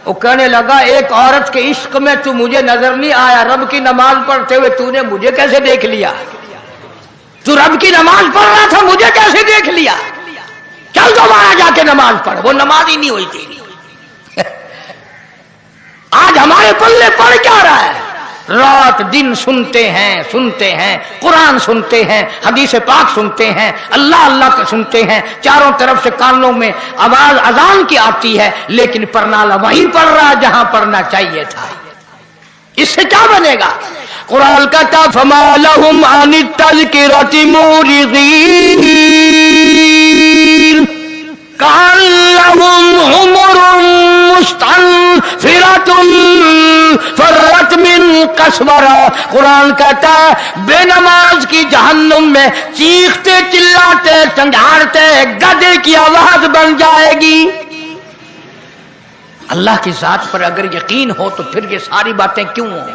وہ کہنے لگا ایک عورت کے عشق میں تو مجھے نظر نہیں آیا, رب کی نماز پڑھتے ہوئے تو نے مجھے کیسے دیکھ لیا؟ تو رب کی نماز پڑھ رہا تھا, مجھے کیسے دیکھ لیا؟ چل دوبارہ جا کے نماز پڑھ. وہ نماز ہی نہیں ہوئی تھی. آج ہمارے پلے پڑ کیا رہا ہے؟ رات دن سنتے ہیں قرآن سنتے ہیں, حدیث پاک سنتے ہیں, اللہ اللہ کا سنتے ہیں, چاروں طرف سے کانوں میں آواز اذان کی آتی ہے, لیکن پرنالہ وہیں پڑھ رہا جہاں پڑھنا چاہیے تھا. اس سے کیا بنے گا؟ قرآن کہتا فما لهم عن التذکرۃ معرضین کأنهم حمر مستنفرۃ فرت من قسورہ. قرآن کہتا ہے بے نماز کی جہنم میں چیختے چلاتے چنگھاڑتے گدھے کی آواز بن جائے گی. اللہ کی ذات پر اگر یقین ہو تو پھر یہ ساری باتیں کیوں ہوں؟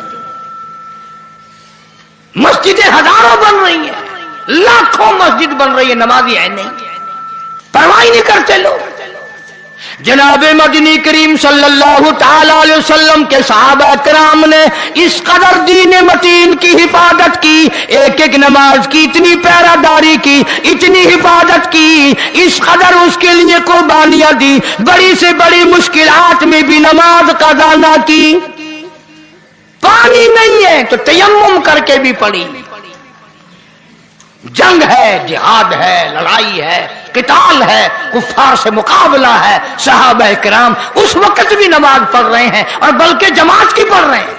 مسجدیں ہزاروں بن رہی ہیں, لاکھوں مسجد بن رہی ہے, نمازی ہے نہیں, پرواہ نہیں کرتے لوگ. جناب مدنی کریم صلی اللہ تعالی علیہ وسلم کے صحابہ کرام نے اس قدر دین متین کی حفاظت کی, ایک ایک نماز کی اتنی پہرہ داری کی, اتنی حفاظت کی, اس قدر اس کے لیے قربانیاں دی, بڑی سے بڑی مشکلات میں بھی نماز قضا نہ کی. پانی نہیں ہے تو تیمم کر کے بھی پڑھی. جنگ ہے, جہاد ہے, لڑائی ہے, قتال ہے, کفار سے مقابلہ ہے, صحابہ کرام اس وقت بھی نماز پڑھ رہے ہیں اور بلکہ جماعت کی پڑھ رہے ہیں.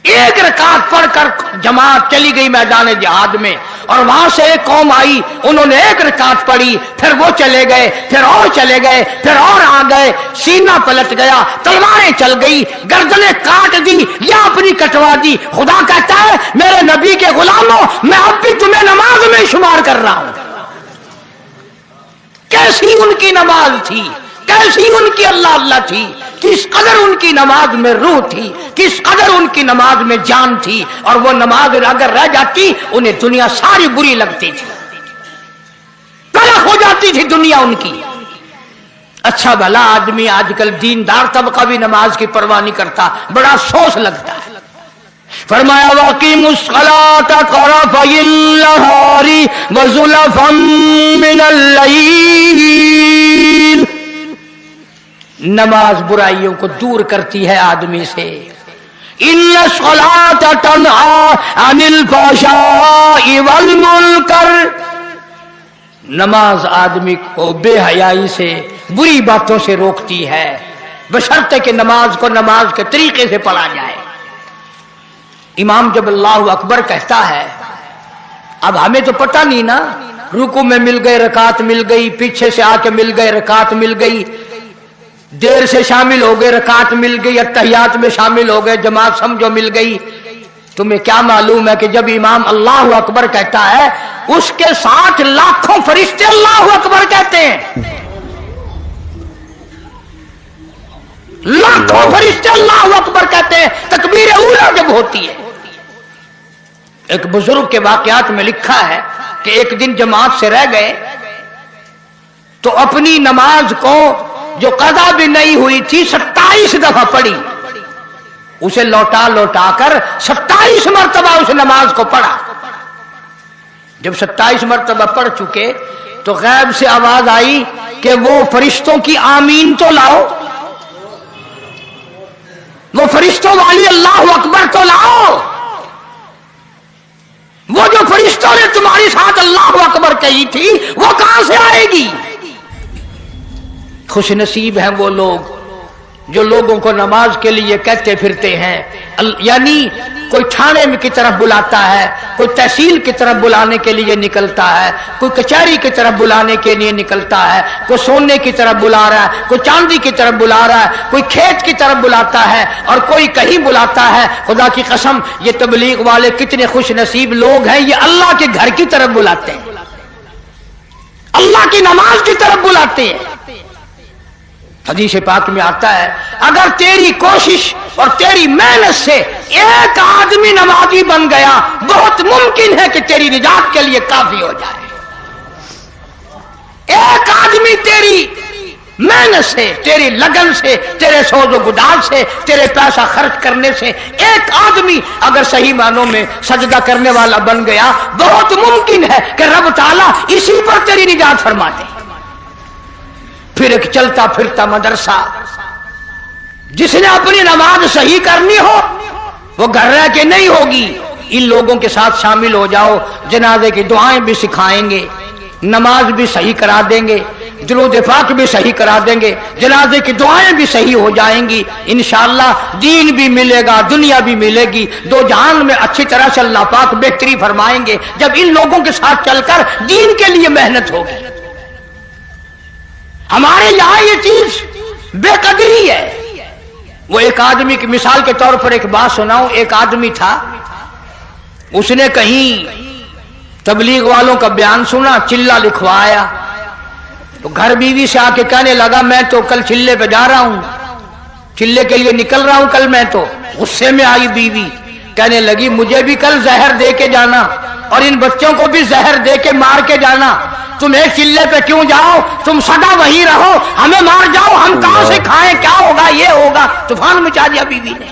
ایک رکعت پڑھ کر جماعت چلی گئی میدان جہاد میں, اور وہاں سے ایک قوم آئی, انہوں نے ایک رکعت پڑھی, پھر وہ چلے گئے, پھر اور چلے گئے, پھر اور آ گئے, سینہ پلٹ گیا, تلواریں چل گئی, گردنیں کاٹ دی یا اپنی کٹوا دی. خدا کہتا ہے میرے نبی کے غلاموں, میں اب بھی تمہیں نماز میں شمار کر رہا ہوں. کیسی ان کی نماز تھی, کیسی ان کی اللہ اللہ تھی, کس قدر ان کی نماز میں روح تھی, کس قدر ان کی نماز میں جان تھی. اور وہ نماز اگر رہ جاتی انہیں دنیا ساری بری لگتی تھی, تلخ ہو جاتی تھی دنیا ان کی. اچھا بھلا آدمی آج کل دیندار طبقہ بھی نماز کی پرواہ نہیں کرتا, بڑا افسوس لگتا ہے. فرمایا وَأَقِیمُوا الصَّلَاةَ طَرَفَیِ النَّهَارِ وَزُلَفًا مِنَ اللَّیلِ. نماز برائیوں کو دور کرتی ہے آدمی سے. إِنَّ الصَّلَاةَ تَنْهَىٰ عَنِ الْفَحْشَاءِ وَالْمُنکَرِ. نماز آدمی کو بے حیائی سے, بری باتوں سے روکتی ہے, بشرطے کہ نماز کو نماز کے طریقے سے پڑھا جائے. امام جب اللہ اکبر کہتا ہے, اب ہمیں تو پتہ نہیں نا, رکوع میں مل گئے رکعت مل گئی, پیچھے سے آ کے مل گئے رکعت مل گئی, دیر سے شامل ہو گئے رکعت مل گئی, اتحیات میں شامل ہو گئے جماعت سمجھو مل گئی. تمہیں کیا معلوم ہے کہ جب امام اللہ اکبر کہتا ہے اس کے ساتھ لاکھوں فرشتے اللہ اکبر کہتے ہیں, لاکھوں فرشتے اللہ اکبر کہتے ہیں. تکبیر اولیٰ جب ہوتی ہے, ایک بزرگ کے واقعات میں لکھا ہے کہ ایک دن جماعت سے رہ گئے تو اپنی نماز کو جو قضا بھی نہیں ہوئی تھی 27 دفعہ پڑھی, اسے لوٹا لوٹا کر 27 مرتبہ اس نماز کو پڑھا. جب 27 مرتبہ پڑھ چکے تو غیب سے آواز آئی کہ وہ فرشتوں کی آمین تو لاؤ, وہ فرشتوں والی اللہ اکبر تو لاؤ. وہ جو فرشتوں نے تمہاری ساتھ اللہ اکبر کہی تھی وہ کہاں سے آئے گی؟ خوش نصیب ہیں وہ لوگ جو لوگوں کو نماز کے لیے کہتے پھرتے ہیں. یعنی کوئی تھانے کی طرف بلاتا ہے, کوئی تحصیل کی طرف بلانے کے لیے نکلتا ہے, کوئی کچہری کی طرف بلانے کے لیے نکلتا ہے, کوئی سونے کی طرف بلا رہا ہے, کوئی چاندی کی طرف بلا رہا ہے, کوئی کھیت کی طرف بلاتا ہے, اور کوئی کہیں بلاتا ہے. خدا کی قسم یہ تبلیغ والے کتنے خوش نصیب لوگ ہیں, یہ اللہ کے گھر کی طرف بلاتے ہیں, اللہ کی نماز کی طرف بلاتے ہیں. हदीस पाक में आता है, अगर तेरी कोशिश और तेरी मेहनत से एक आदमी नमाजी बन गया, बहुत मुमकिन है कि तेरी निजात के लिए काफी हो जाए। एक आदमी तेरी मेहनत से, तेरी लगन से, तेरे सोजो गुदार से, तेरे पैसा खर्च करने से एक आदमी अगर सही मानों में सजदा करने वाला बन गया, बहुत मुमकिन है कि रब ताला इसी पर तेरी निजात फरमा दे। फिर एक चलता फिरता मदरसा, जिसने अपनी नमाज सही करनी हो वो घर रह के नहीं होगी। इन लोगों के साथ शामिल हो जाओ, जनाजे की दुआएं भी सिखाएंगे, नमाज भी सही करा देंगे, दुरूद पाक भी सही करा देंगे, जनाजे की दुआएं भी सही हो जाएंगी। इंशाअल्लाह दीन भी मिलेगा, दुनिया भी मिलेगी, दो जहान में अच्छी तरह से अल्लाह पाक बेहतरी फरमाएंगे जब इन लोगों के साथ चलकर दीन के लिए मेहनत होगी। हमारे यहां ये चीज बेकदरी है। वो एक आदमी की मिसाल के तौर पर एक बात सुनाऊं। एक आदमी था, उसने कहीं तबलीग वालों का बयान सुना, चिल्ला लिखवाया, तो घर बीवी से आके कहने लगा मैं तो कल चिल्ले पे जा रहा हूं, चिल्ले के लिए निकल रहा हूं कल मैं तो। गुस्से में आई बीवी, कहने लगी मुझे भी कल जहर दे के जाना और इन बच्चों को भी जहर दे के मार के जाना। तुम एक चिल्ले पे क्यों जाओ, तुम सदा वहीं रहो, हमें मार जाओ, हम कहां से खाएं, क्या होगा, ये होगा। तूफान मचा दिया बीवी ने।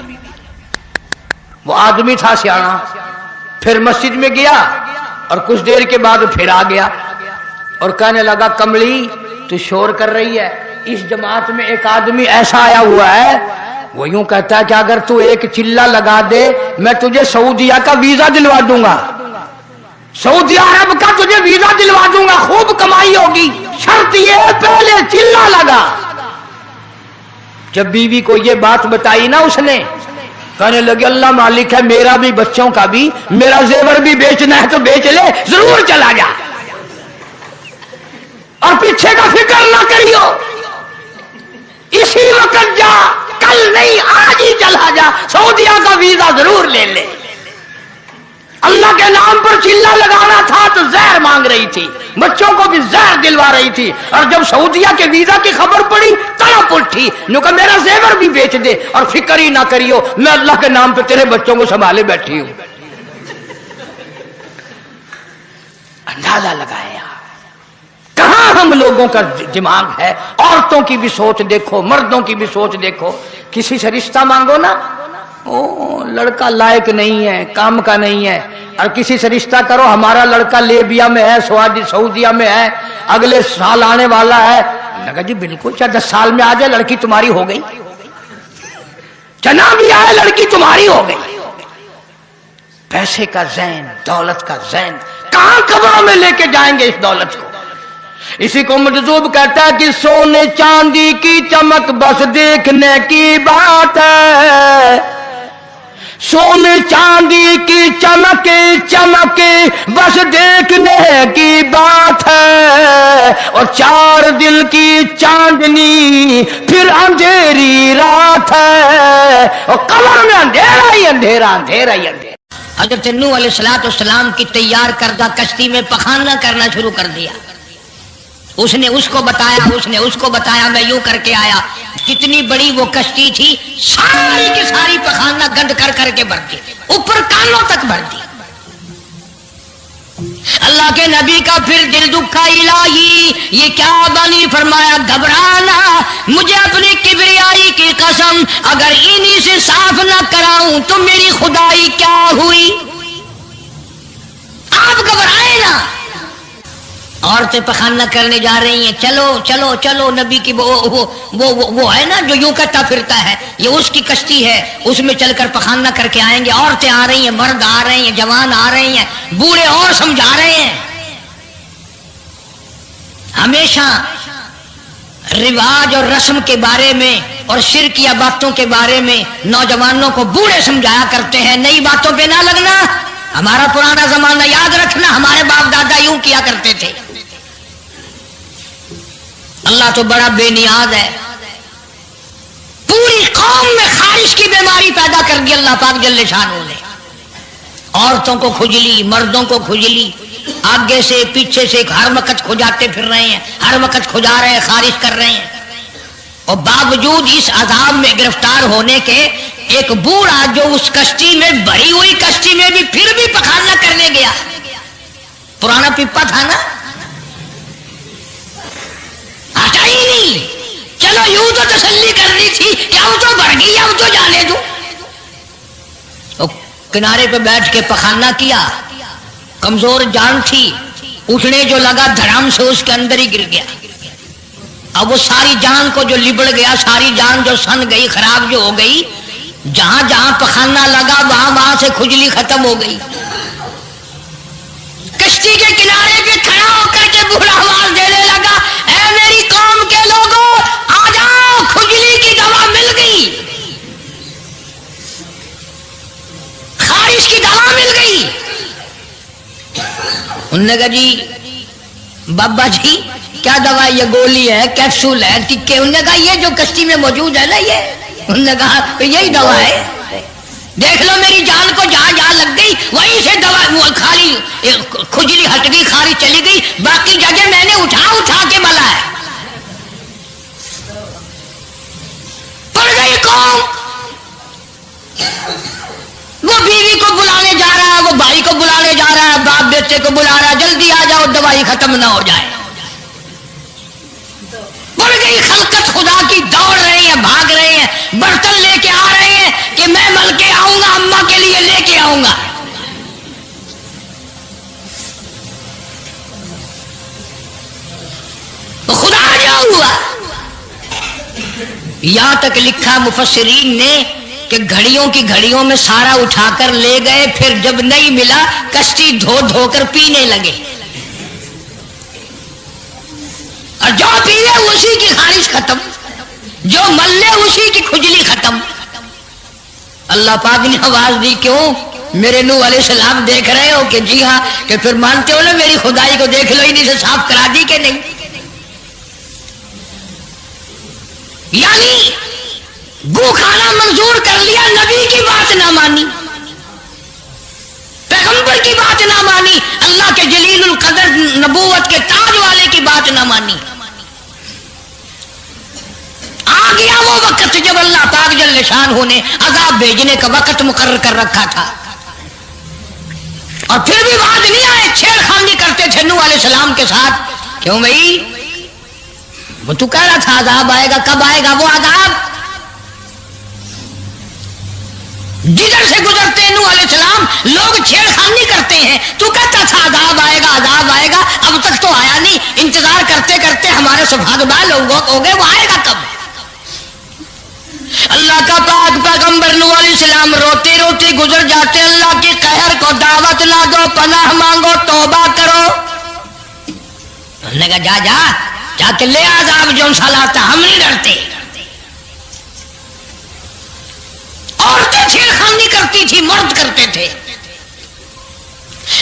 वो आदमी था सियाना, फिर मस्जिद में गया और कुछ देर के बाद फिर आ गया और कहने लगा कमली तू शोर कर रही है, इस जमात में एक आदमी ऐसा आया हुआ है, वो यूं कहता है कि अगर तू एक चिल्ला लगा दे मैं तुझे सऊदिया का वीजा दिलवा दूंगा, सऊदी अरब का तुझे वीजा दिलवा दूंगा, खूब कमाई होगी, शर्त ये पहले चिल्ला लगा। जब बीवी को ये बात बताई ना उसने, कहने लगे अल्लाह मालिक है, मेरा भी बच्चों का भी, मेरा जेवर भी बेचना है तो बेच ले, जरूर चला जा और पीछे का फिक्र ना करियो, इसी वक्त जा, कल नहीं आज ही चला जा, सऊदिया का वीजा जरूर ले ले। अल्लाह के नाम पर चिल्ला लगाना था तो जहर मांग रही थी, बच्चों को भी जहर दिलवा रही थी, और जब सऊदिया के वीजा की खबर पड़ी तड़प उठी, नो कहा मेरा जेवर भी बेच दे और फिक्र ही ना करियो, मैं अल्लाह के नाम पे तेरे बच्चों को संभाले बैठी हूं। अंदाजा लगाया कहां हम लोगों का दिमाग है। औरतों की भी सोच देखो, मर्दों की भी सोच देखो। किसी से रिश्ता मांगो ना, ओ लड़का लायक नहीं है, काम का नहीं है, और किसी से रिश्ता करो हमारा लड़का लेबिया में है, सऊदिया में है, अगले साल आने वाला है। लगा जी बिल्कुल, चाहे 10 साल में आ जाए लड़की तुम्हारी हो गई, चना भी आए लड़की तुम्हारी हो गई। पैसे का ज़ैन, दौलत का ज़ैन, कहां कब्रों में लेके जाएंगे इस दौलत को। इसी को मजदूब कहता है कि सोने चांदी की चमक बस देखने की बात है, सोने चांदी की चमक चमक बस देखने की बात है, और 4 दिल की चांदनी फिर अंधेरी रात है, और कब्र में अंधेरा ही अंधेरा, अंधेरा ही अंधेरा। हजरत नूह अलैहिस्सलाम की तैयार करदा कश्ती में पखाना करना शुरू कर दिया। उसने उसको बताया, उसने उसको बताया, मैं यूं करके आया। कितनी बड़ी वो कश्ती थी, सारी की सारी पखाना गंद कर करके भर दी, ऊपर कानों तक भर दी। अल्लाह के नबी का फिर दिल दुखा, इलाही ये क्या बनी, फरमाया घबराना, मुझे अपनी किबरियाई की कसम अगर इन्हीं से साफ ना कराऊं तो मेरी खुदाई क्या हुई। आप घबराए ना, औरतें पखाना करने जा रही हैं, चलो चलो चलो, नबी की वो है ना जो यूं कहता फिरता है, ये उसकी कश्ती है, उसमें चलकर पखाना करके आएंगे। औरतें आ रही हैं, मर्द आ रहे हैं, जवान आ रहे हैं, बूढ़े और समझा रहे हैं। हमेशा रिवाज और रस्म के बारे में और शिरकिया बातों के बारे में नौजवानों को बूढ़े समझाया करते हैं, नई बातों पे ना लगना, हमारा पुराना जमाना याद रखना, हमारे बाप दादा यूं किया करते थे। अल्लाह तो बड़ा बेनियाज है, पूरी कौम में खारिश की बीमारी पैदा कर दी अल्लाह पाक जल्ले शानू ने। औरतों को खुजली, मर्दों को खुजली, आगे से पीछे से हर वक्त खुजाते फिर रहे हैं, हर वक्त खुजा रहे हैं, खारिश कर रहे हैं। اور باوجود اس عذاب میں گرفتار ہونے کے ایک بوڑھا جو اس کشتی میں بھری ہوئی کشتی میں بھی پھر بھی پخانہ کرنے گیا، پرانا پپا تھا نا، ہٹا ہی نہیں. چلو یوں تو تسلی کرنی تھی کہ اب تو بڑھ گئی، اب تو جانے دو. کنارے پہ بیٹھ کے پخانہ کیا، کمزور جان تھی، اٹھنے جو لگا دھڑام سے اس کے اندر ہی گر گیا. اب وہ ساری جان کو جو لبڑ گیا، ساری جان جو سن گئی، خراب جو ہو گئی، جہاں جہاں پخانہ لگا وہاں وہاں سے کھجلی ختم ہو گئی. کشتی کے کنارے پہ کھڑا ہو کر کے بوڑھا آواز دینے لگا، اے میری قوم کے لوگوں آ جاؤ، کھجلی کی دوا مل گئی، خارش کی دوا مل گئی. انہوں نے کہا جی بابا جی کیا دوا، یہ گولی ہے، کیپسول ہے، ٹکے؟ انہوں نے کہا یہ جو کشتی میں موجود ہے نا یہ. انہوں نے کہا یہی دوا ہے، دیکھ لو میری جان کو جہاں جہاں لگ گئی وہیں سے دوا، وہ خالی کھجلی ہٹ گئی، خاری چلی گئی، باقی جگہ میں نے اٹھا کے ملا ہے. پڑ گئی قوم. وہ بیوی کو بلانے جا رہا ہے، وہ بھائی کو بلانے جا رہا ہے، باپ بیٹے کو بلا رہا ہے، جلدی آ جاؤ دوائی ختم نہ ہو جائے. پڑ گئی خلقت خدا کی، دوڑ رہے ہیں، بھاگ رہے ہیں، برتن لے کے آ رہے ہیں کہ میں مل کے آؤں گا، اماں کے لیے لے کے آؤں گا. خدا جو ہوا. یہاں تک لکھا مفسرین نے کہ گھڑیوں کی گھڑیوں میں سارا اٹھا کر لے گئے، پھر جب نہیں ملا کشتی دھو دھو کر پینے لگے، اور جو پیے اسی کی خارش ختم، جو ملے اسی کی کھجلی ختم. اللہ پاک نے آواز دی، کیوں میرے نوح علیہ السلام دیکھ رہے ہو؟ کہ جی ہاں. کہ پھر مانتے ہو نا میری خدائی کو، دیکھ لو انہیں سے صاف کرا دی کہ نہیں. یعنی گو کھانا منظور کر لیا، نبی کی بات نہ مانی، پیغمبر کی بات نہ مانی، اللہ کے جلیل القدر نبوت کے تاج والے کی بات نہ مانی. آ گیا وہ وقت جب اللہ پاک جل شانہ نے عذاب بھیجنے کا وقت مقرر کر رکھا تھا، اور پھر بھی باز نہیں آئے، چھیڑ خانی کرتے تھے نوح علیہ السلام کے ساتھ. کیوں بھائی؟ وہ تو کہہ رہا تھا عذاب آئے گا، کب آئے گا وہ عذاب؟ جدھر سے گزرتے ہیں نوح علیہ السلام لوگ چھیڑ خانی کرتے ہیں، تو کہتا تھا عذاب آئے گا، عذاب آئے گا، اب تک تو آیا نہیں. انتظار کرتے کرتے ہمارے سبحان لوگوں ہو گئے، وہ آئے گا کب؟ اللہ کا پاک پیغمبر نوح علیہ السلام روتے روتے گزر جاتے، اللہ کے قہر کو دعوت نہ دو، پناہ مانگو، توبہ کرو. انہوں نے کہا جا جا کے لے عذاب جو سالاتا، ہم نہیں ڈرتے. عورتیں چھیڑ خانی کرتی تھی، مرد کرتے تھے.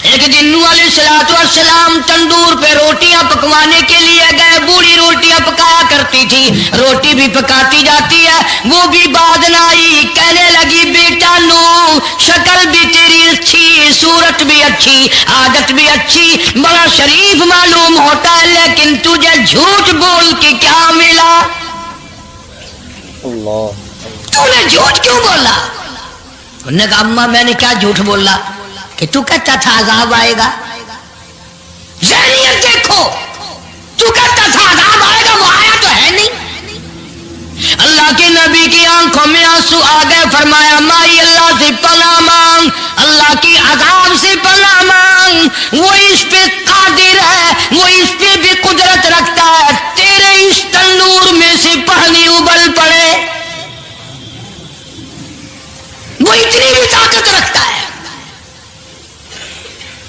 ایک دن نوح علیہ السلام تندور پہ روٹیاں پکوانے کے لیے گئے. بوڑھی روٹیاں پکایا کرتی تھی، روٹی بھی پکاتی جاتی ہے، وہ بھی بعد نہ آئی. کہنے لگی بیٹا نوح، شکل بھی تیری اچھی، صورت بھی اچھی، عادت بھی اچھی، بڑا شریف معلوم ہوتا ہے، لیکن تجھے جھوٹ بول کے کیا ملا؟ تو نے جھوٹ کیوں بولا؟ انہوں نے کہا اماں میں نے کیا جھوٹ بولا؟ کہ تو کہتا تھا عذاب آئے گا. ذہنیت دیکھو، تو کہتا تھا عذاب آئے گا، وہ آیا تو ہے نہیں. اللہ کے نبی کی آنکھوں میں آنسو آ گئے. فرمایا مائی اللہ سے پناہ مانگ، اللہ کی عذاب سے پناہ مانگ، وہ اس پہ قادر ہے، وہ اس پہ بھی قدرت رکھتا ہے. تیرے اس تندور میں سے پانی ابل پڑے، وہ اتنی بھی طاقت رکھتا ہے.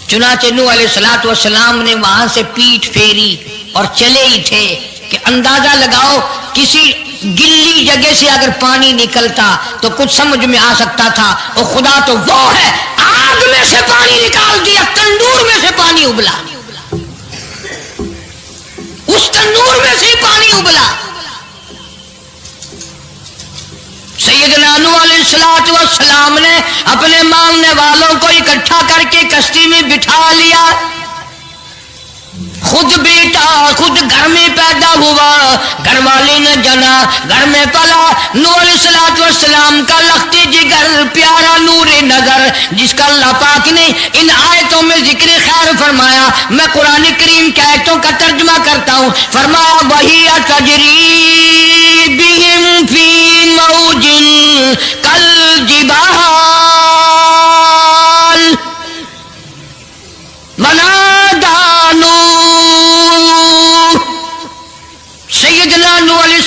چنانچہ نوح علیہ السلام نے وہاں سے پیٹھ پھیری اور چلے ہی تھے کہ اندازہ لگاؤ کسی گلی جگہ سے اگر پانی نکلتا تو کچھ سمجھ میں آ سکتا تھا. اور خدا تو وہ ہے، آگ میں سے پانی نکال دیا، تندور میں سے پانی ابلا، اس تندور میں سے پانی ابلا. سیدنا نوح علیہ السلام نے اپنے ماننے والوں کو اکٹھا کر کے کشتی میں بٹھا لیا. خود بیٹا خود گھر میں پیدا ہوا، گھر والے نے جنا، گھر میں پلا، نوح علیہ السلام کا لخت جگر پیارا نور نظر، جس کا اللہ پاک نے ان آیتوں میں ذکر خیر فرمایا۔ میں قرآن کریم کی آیتوں کا ترجمہ کرتا ہوں۔ فرمایا وہی تجری بہم فی موج کالجبال ونادى نوح، سیدنا نوح علیہ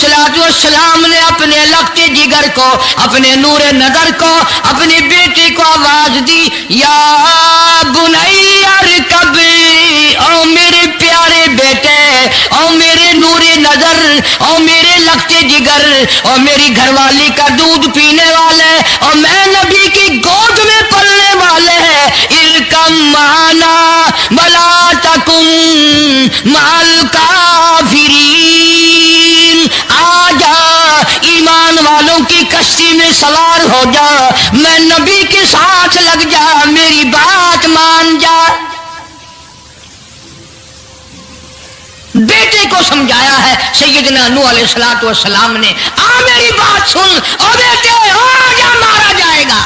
السلام نے اپنے لخت جگر کو، اپنے نور نظر کو، اپنے بیٹے کو آواز دی، یا بنی ارکب، او میرے پیارے بیٹے، او میرے نور نظر، او میرے لخت جگر، او میری گھر والی کا دودھ پینے والے، اور میں نبی کی گود میں پلنے والے ہیں، ارکم معنا ولا تکن مع الکافرین، آ جا ایمان والوں کی کشتی میں سوار ہو جا، میں نبی کے ساتھ لگ جا، میری بات مان جا۔ بیٹے کو سمجھایا ہے سیدنا نوح علیہ السلام نے، آ میری بات سن، او بیٹے آ جا، مارا جائے گا۔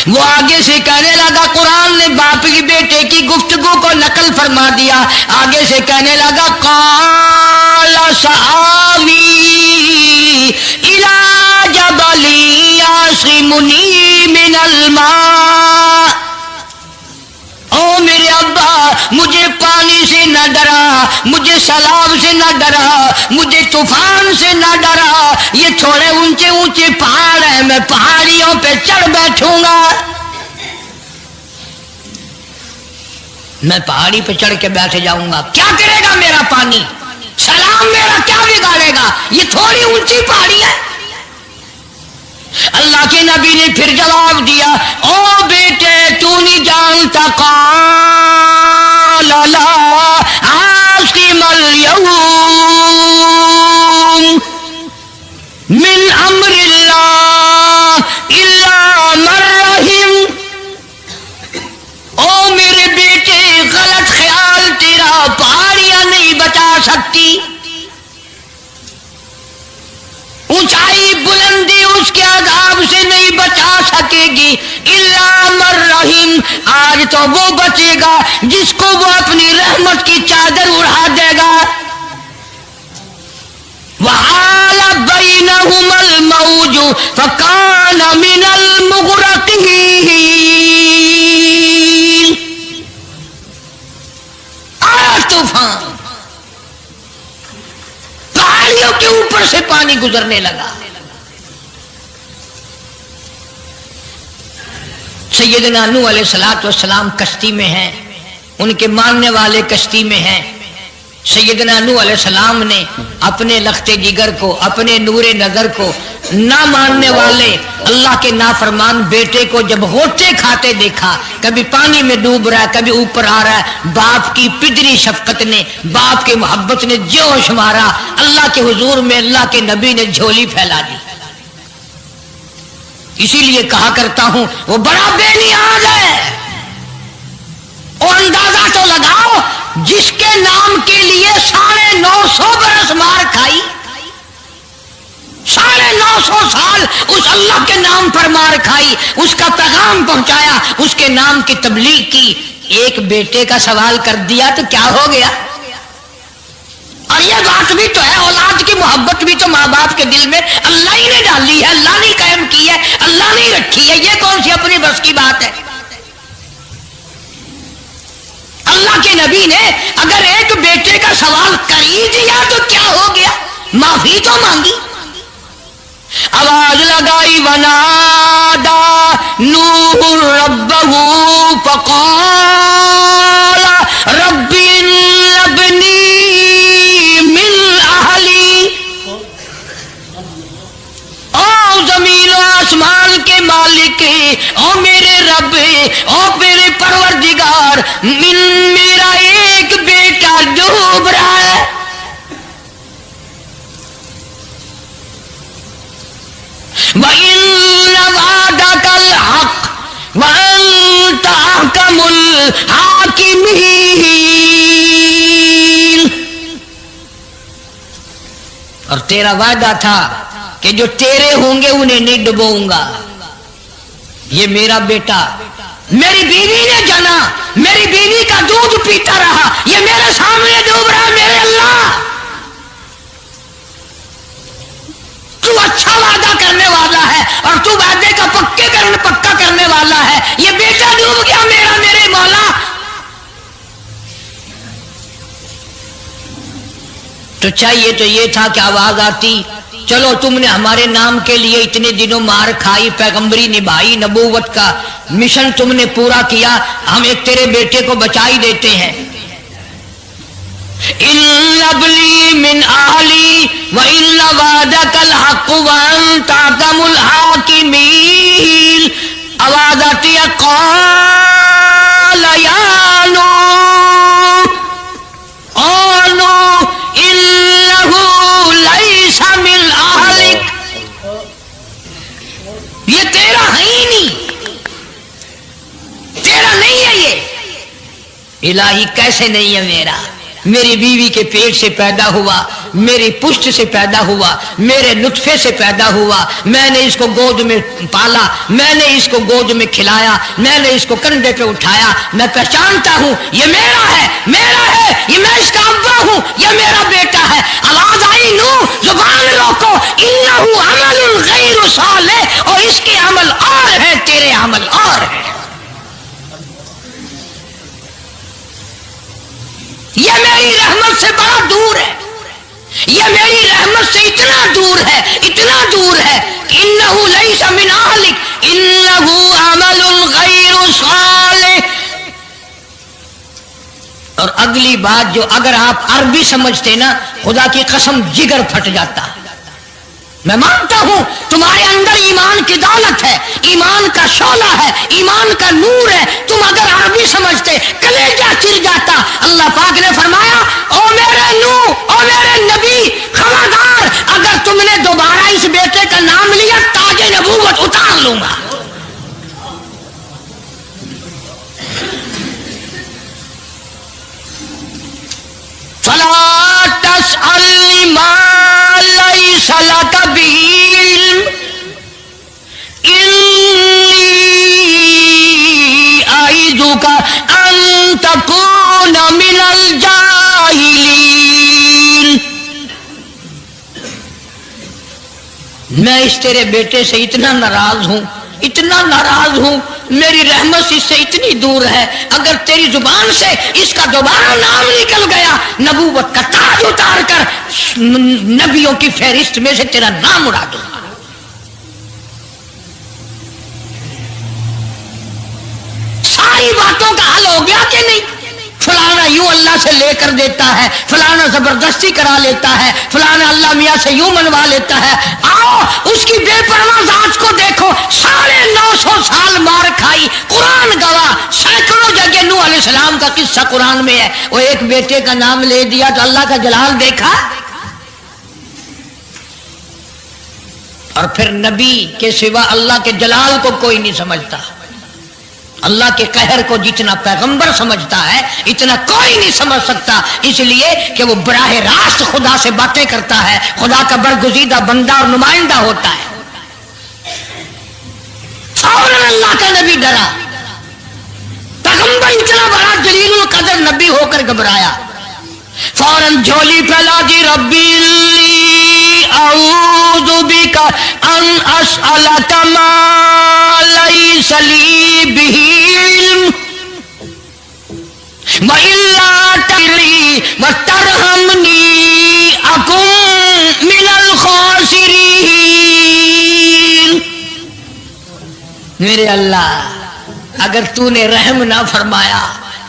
وہ آگے سے کہنے لگا، قرآن نے باپ کی بیٹے کی گفتگو کو نقل فرما دیا، آگے سے کہنے لگا قال سآوی الی جبل یعصمنی من الماء، او میرے ابا مجھے پانی سے نہ ڈرا، مجھے سیلاب سے نہ ڈرا، مجھے طوفان سے نہ ڈرا، یہ تھوڑے اونچے اونچے پہاڑ ہیں، میں پہاڑیوں پہ چڑھ بیٹھوں گا، میں پہاڑی پہ چڑھ کے بیٹھ جاؤں گا، کیا کرے گا میرا پانی، سلام میرا کیا بگاڑے گا، یہ تھوڑی اونچی پہاڑی ہے۔ اللہ کے نبی نے پھر جواب دیا، او بیٹے تو نہیں جانتا، قال لا عاصم اليوم من امر اللہ الا من رحم، او میرے بیٹے غلط خیال تیرا، پہاڑیاں نہیں بچا سکتی، اونچائی بلندی اس کے عذاب سے نہیں بچا سکے گی، الا من رحم، آج تو وہ بچے گا جس کو وہ اپنی رحمت کی چادر اڑا دے گا۔ وحال بینہم الموج فکان من المغرقین، آیا طوفان، پہاڑیوں کے اوپر سے پانی گزرنے لگا۔ سیدنا نوح علیہ السلام کشتی میں ہیں، ان کے ماننے والے کشتی میں ہیں۔ سیدنا نوح علیہ السلام نے اپنے لخت جگر کو، اپنے نور نظر کو، نہ ماننے والے اللہ کے نافرمان بیٹے کو جب ہوتے کھاتے دیکھا، کبھی پانی میں ڈوب رہا ہے، کبھی اوپر آ رہا ہے، باپ کی پدری شفقت نے، باپ کی محبت نے جوش مارا، اللہ کے حضور میں اللہ کے نبی نے جھولی پھیلا دی۔ اسی لیے کہا کرتا ہوں وہ بڑا بے نیاز ہے، اور اندازہ تو لگاؤ جس کے نام کے لیے 950 برس مار کھائی، 950 سال اس اللہ کے نام پر مار کھائی، اس کا پیغام پہنچایا، اس کے نام کی تبلیغ کی، ایک بیٹے کا سوال کر دیا تو کیا ہو گیا؟ اور یہ بات بھی تو ہے، اولاد کی محبت بھی تو ماں باپ کے دل میں اللہ ہی نے ڈالی ہے، اللہ نے قائم کی ہے، اللہ نے رکھی ہے، یہ کون سی اپنی بس کی بات ہے؟ اللہ کے نبی نے اگر ایک بیٹے کا سوال کر ہی دیا تو کیا ہو گیا، معافی تو مانگی۔ آواز لگائی ونادا نوح ربہ فقال رب ابنی من اہلی، او زمین و آسمان کے مالک، او میرے رب، او میرے پروردگار، میرا ایک بیٹا ڈوب رہا ہے، وَإِنَّ وَعْدَكَ الْحَقُّ وَأَنْتَ أَحْكَمُ الْحَاكِمِينَ، की मील, और तेरा वादा था कि जो तेरे होंगे उन्हें नहीं डुबोऊंगा। ये मेरा बेटा मेरी बीवी ने जाना, मेरी बीवी का दूध पीता रहा, ये मेरे सामने डूब रहा। मेरे अल्लाह, तू अच्छा वादा करने वाला है और तू वादे का पक्का करने वाला है। ये बेटा डूब गया मेरा, मेरे मौला। तो चाहिए तो ये था कि आवाज आती, चलो तुमने हमारे नाम के लिए इतने दिनों मार खाई, पैगंबरी निभाई, नबूवत का मिशन तुमने पूरा किया, हम एक तेरे बेटे को बचा ही देते हैं। इन्नबली मिन आहली व इन्न वादकल हक़ व अंत अहकमुल हाकिमीन। आवाज आती है, क़ाल या नूह इन्नहु लैसा मिन आहलिक। ये तेरा है ही नहीं, तेरा नहीं है ये। इलाही कैसे नहीं है मेरा? मेरी बीवी के पेट से पैदा हुआ, मेरी पुष्ट से पैदा हुआ, मेरे नुत्फे से पैदा हुआ, मैंने इसको गोद में पाला, मैंने इसको गोद में खिलाया, मैंने इसको कंधे पे उठाया। मैं पहचानता हूं ये मेरा है, ये मैं इसका अब्बा हूं, ये मेरा बेटा है। आवाज आई, नूह जुबान रोको, इन्नहु अमलुन गैरु सालिह, और इसके अमल और है, तेरे अमल और है। ये मेरी रहमत से बड़ा दूर है, ये मेरी रहमत से इतना दूर है कि इन्नहु लैसा मिन आहलिक इन्नहु अमलुन गैरु सालिह। और अगली बात जो, अगर आप अरबी समझते ना, खुदा की कसम जिगर फट जाता। मैं मानता हूं तुम्हारे अंदर ईमान की दौलत है, ईमान का शोला है, ईमान का नूर है। तुम अगर अरबी समझते, कलेजा चिर जाता। अल्लाह पाक ने फरमाया, ओ मेरे नूह, ओ मेरे नबी, खबरदार, अगर तुमने दोबारा इस बेटे का नाम लिया, ताजे नबूवत उतार लूंगा। फला तसअलनी मा लैसा लक बिही इल्म इन्नी अईदुका अन तकून मिनल जाहिलीन। मैं इस तेरे बेटे से इतना नाराज हूं, मेरी रहमत इससे इतनी दूर है, अगर तेरी जुबान से इसका दोबारा नाम निकल गया, नबूवत का ताज उतार कर नबियों की फहरिस्त में से तेरा नाम उड़ा दूंगा। सारी बातों का हल हो गया कि नहीं? फलाना यूं अल्लाह से लेकर देता है, फलाना जबरदस्ती करा लेता है, फलाना अल्लाह मियां से यूं मनवा लेता है। आओ उसकी बेपरवाह जात को देखो, 950 साल मार खाई, कुरान गवाह, सैकड़ों जगह नूह अलैहिस्सलाम का किस्सा कुरान में है। वो एक बेटे का नाम ले दिया तो अल्लाह का जलाल देखा। और फिर नबी के सिवा अल्लाह के जलाल को कोई नहीं समझता। अल्लाह के कहर को जितना पैगंबर समझता है, इतना कोई नहीं समझ सकता, इसलिए कि वो बराह रास्त खुदा से बातें करता है, खुदा का बरगुजीदा बंदा और नुमाइंदा होता है। फौरन अल्लाह का नबी डरा, पैगंबर इतना बड़ा जलीलुल कदर नबी होकर घबराया, फौरन झोली फैला दी, रब्बी अऊज़ु बिका अन अस्अलका मा लैसा ली बिही इल्म व इल्ला तगफिरली व तरहमनी अकुन मिनल खासिरीन। मेरे अल्लाह, अगर तूने रहम ना फरमाया,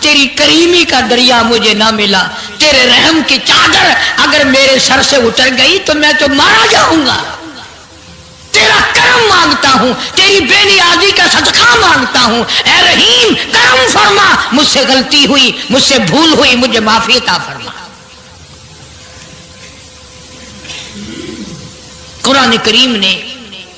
तेरी करीमी का दरिया मुझे ना मिला, तेरे रहम की चादर अगर मेरे सर से उतर गई तो मैं तो मारा जाऊंगा। तेरा करम मांगता हूं, तेरी बेनियाजी का सदका मांगता हूं। ऐ रहीम, करम फरमा, मुझसे गलती हुई, मुझसे भूल हुई, मुझे माफी अता फरमा। कुरान करीम ने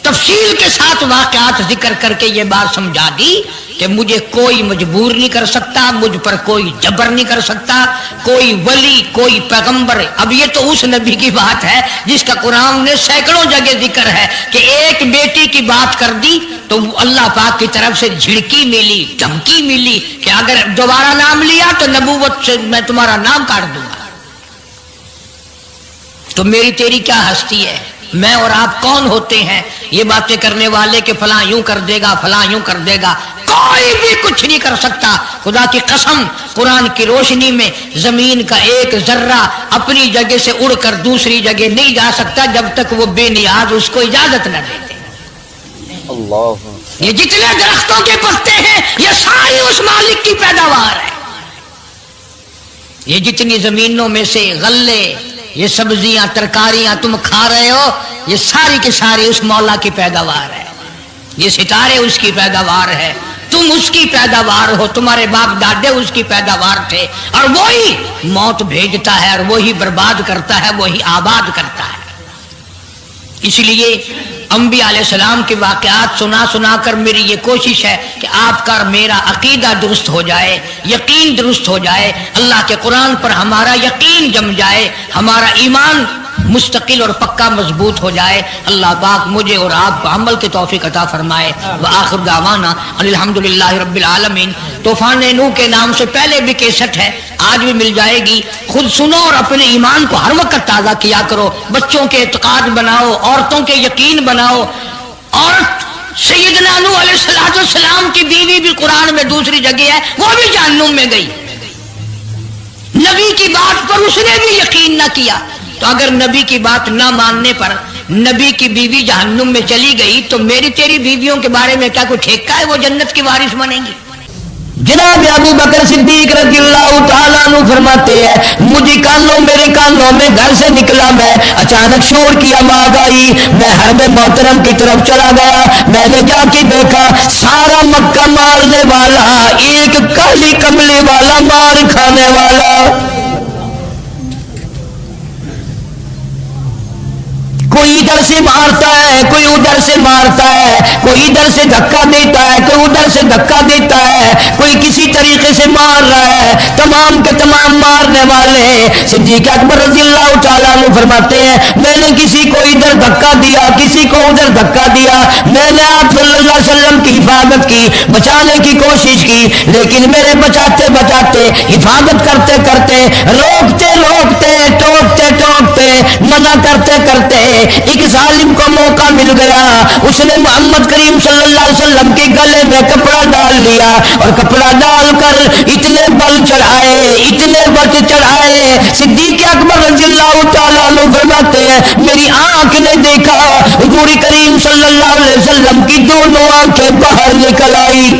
تفصیل کے ساتھ واقعات ذکر کر کے یہ بات سمجھا دی کہ مجھے کوئی مجبور نہیں کر سکتا، مجھ پر کوئی جبر نہیں کر سکتا، کوئی ولی، کوئی پیغمبر۔ اب یہ تو اس نبی کی بات ہے جس کا قرآن نے سینکڑوں جگہ ذکر ہے کہ ایک بیٹی کی بات کر دی تو اللہ پاک کی طرف سے جھڑکی ملی، دھمکی ملی کہ اگر دوبارہ نام لیا تو نبوت سے میں تمہارا نام کاٹ دوں گا۔ تو میری تیری کیا ہستی ہے؟ میں اور آپ کون ہوتے ہیں یہ باتیں کرنے والے کہ فلاں یوں کر دے گا، فلاں یوں کر دے گا؟ کوئی بھی کچھ نہیں کر سکتا۔ خدا کی قسم، قرآن کی روشنی میں زمین کا ایک ذرہ اپنی جگہ سے اڑ کر دوسری جگہ نہیں جا سکتا جب تک وہ بے نیاز اس کو اجازت نہ دیتے۔ یہ جتنے درختوں کے پتے ہیں یہ ساری اس مالک کی پیداوار ہے۔ یہ جتنی زمینوں میں سے غلے، یہ سبزیاں، ترکاریاں تم کھا رہے ہو، یہ ساری کی ساری اس مولا کی پیداوار ہے۔ یہ ستارے اس کی پیداوار ہے، تم اس کی پیداوار ہو، تمہارے باپ دادے اس کی پیداوار تھے، اور وہی موت بھیجتا ہے اور وہی برباد کرتا ہے، وہی آباد کرتا ہے۔ اس لیے انبیاء علیہ السلام کے واقعات سنا سنا کر میری یہ کوشش ہے کہ آپ کا اور میرا عقیدہ درست ہو جائے، یقین درست ہو جائے، اللہ کے قرآن پر ہمارا یقین جم جائے، ہمارا ایمان مستقل اور پکا مضبوط ہو جائے۔ اللہ پاک مجھے اور آپ کو عمل کی توفیق عطا فرمائے۔ وآخر دعوانا ان الحمدللہ رب العالمین۔ طوفان نوح کے نام سے پہلے بھی کیسٹ ہے، آج بھی مل جائے گی، خود سنو اور اپنے ایمان کو ہر وقت تازہ کیا کرو۔ بچوں کے اعتقاد بناؤ، عورتوں کے یقین بناؤ۔ عورت سیدنا نوح علیہ السلام کی بیوی بھی قرآن میں دوسری جگہ ہے، وہ بھی جہنم میں گئی، نبی کی بات پر اس نے بھی یقین نہ کیا۔ تو اگر نبی کی بات نہ ماننے پر نبی کی بیوی جہنم میں چلی گئی تو میری تیری بیویوں کے بارے میں کیا کوئی ٹھیکہ ہے وہ جنت کی وارث بنیں گی؟ جناب ابو بکر صدیق رضی اللہ تعالیٰ عنہ فرماتے ہیں میرے کانوں میں گھر سے نکلا میں، اچانک شور کی آواز آئی، میں حرم محترم کی طرف چلا گیا، میں نے جا کے دیکھا سارا مکہ مارنے والا، ایک کالی کملی والا، مار کھانے والا، کوئی ادھر سے مارتا ہے، کوئی ادھر سے مارتا ہے، کوئی ادھر سے دھکا دیتا ہے، کوئی ادھر سے دھکا دیتا ہے، کوئی کسی طریقے سے مار رہا ہے، تمام کے تمام مارنے والے۔ صدیق اکبر رضی اللہ تعالیٰ عنہ فرماتے ہیں میں نے کسی کو ادھر دھکا دیا، کسی کو ادھر دھکا دیا، میں نے آپ صلی اللہ علیہ وسلم کی حفاظت کی، بچانے کی کوشش کی، لیکن میرے بچاتے بچاتے، حفاظت کرتے کرتے، روکتے روکتے، ٹوکتے ٹوکتے، منع کرتے کرتے ایک ظالم کو موقع مل گیا، اس نے محمد کریم صلی اللہ علیہ وسلم کے گلے میں کپڑا ڈال لیا، اور کپڑا ڈال کر اتنے بل چڑھائے، اتنے بت چڑھائے۔ صدیق اکبر رضی اللہ تعالیٰ عنہ فرماتے ہیں میری آنکھ نے دیکھا حضور کریم صلی اللہ علیہ وسلم کی دونوں آنکھیں باہر نکل آئی۔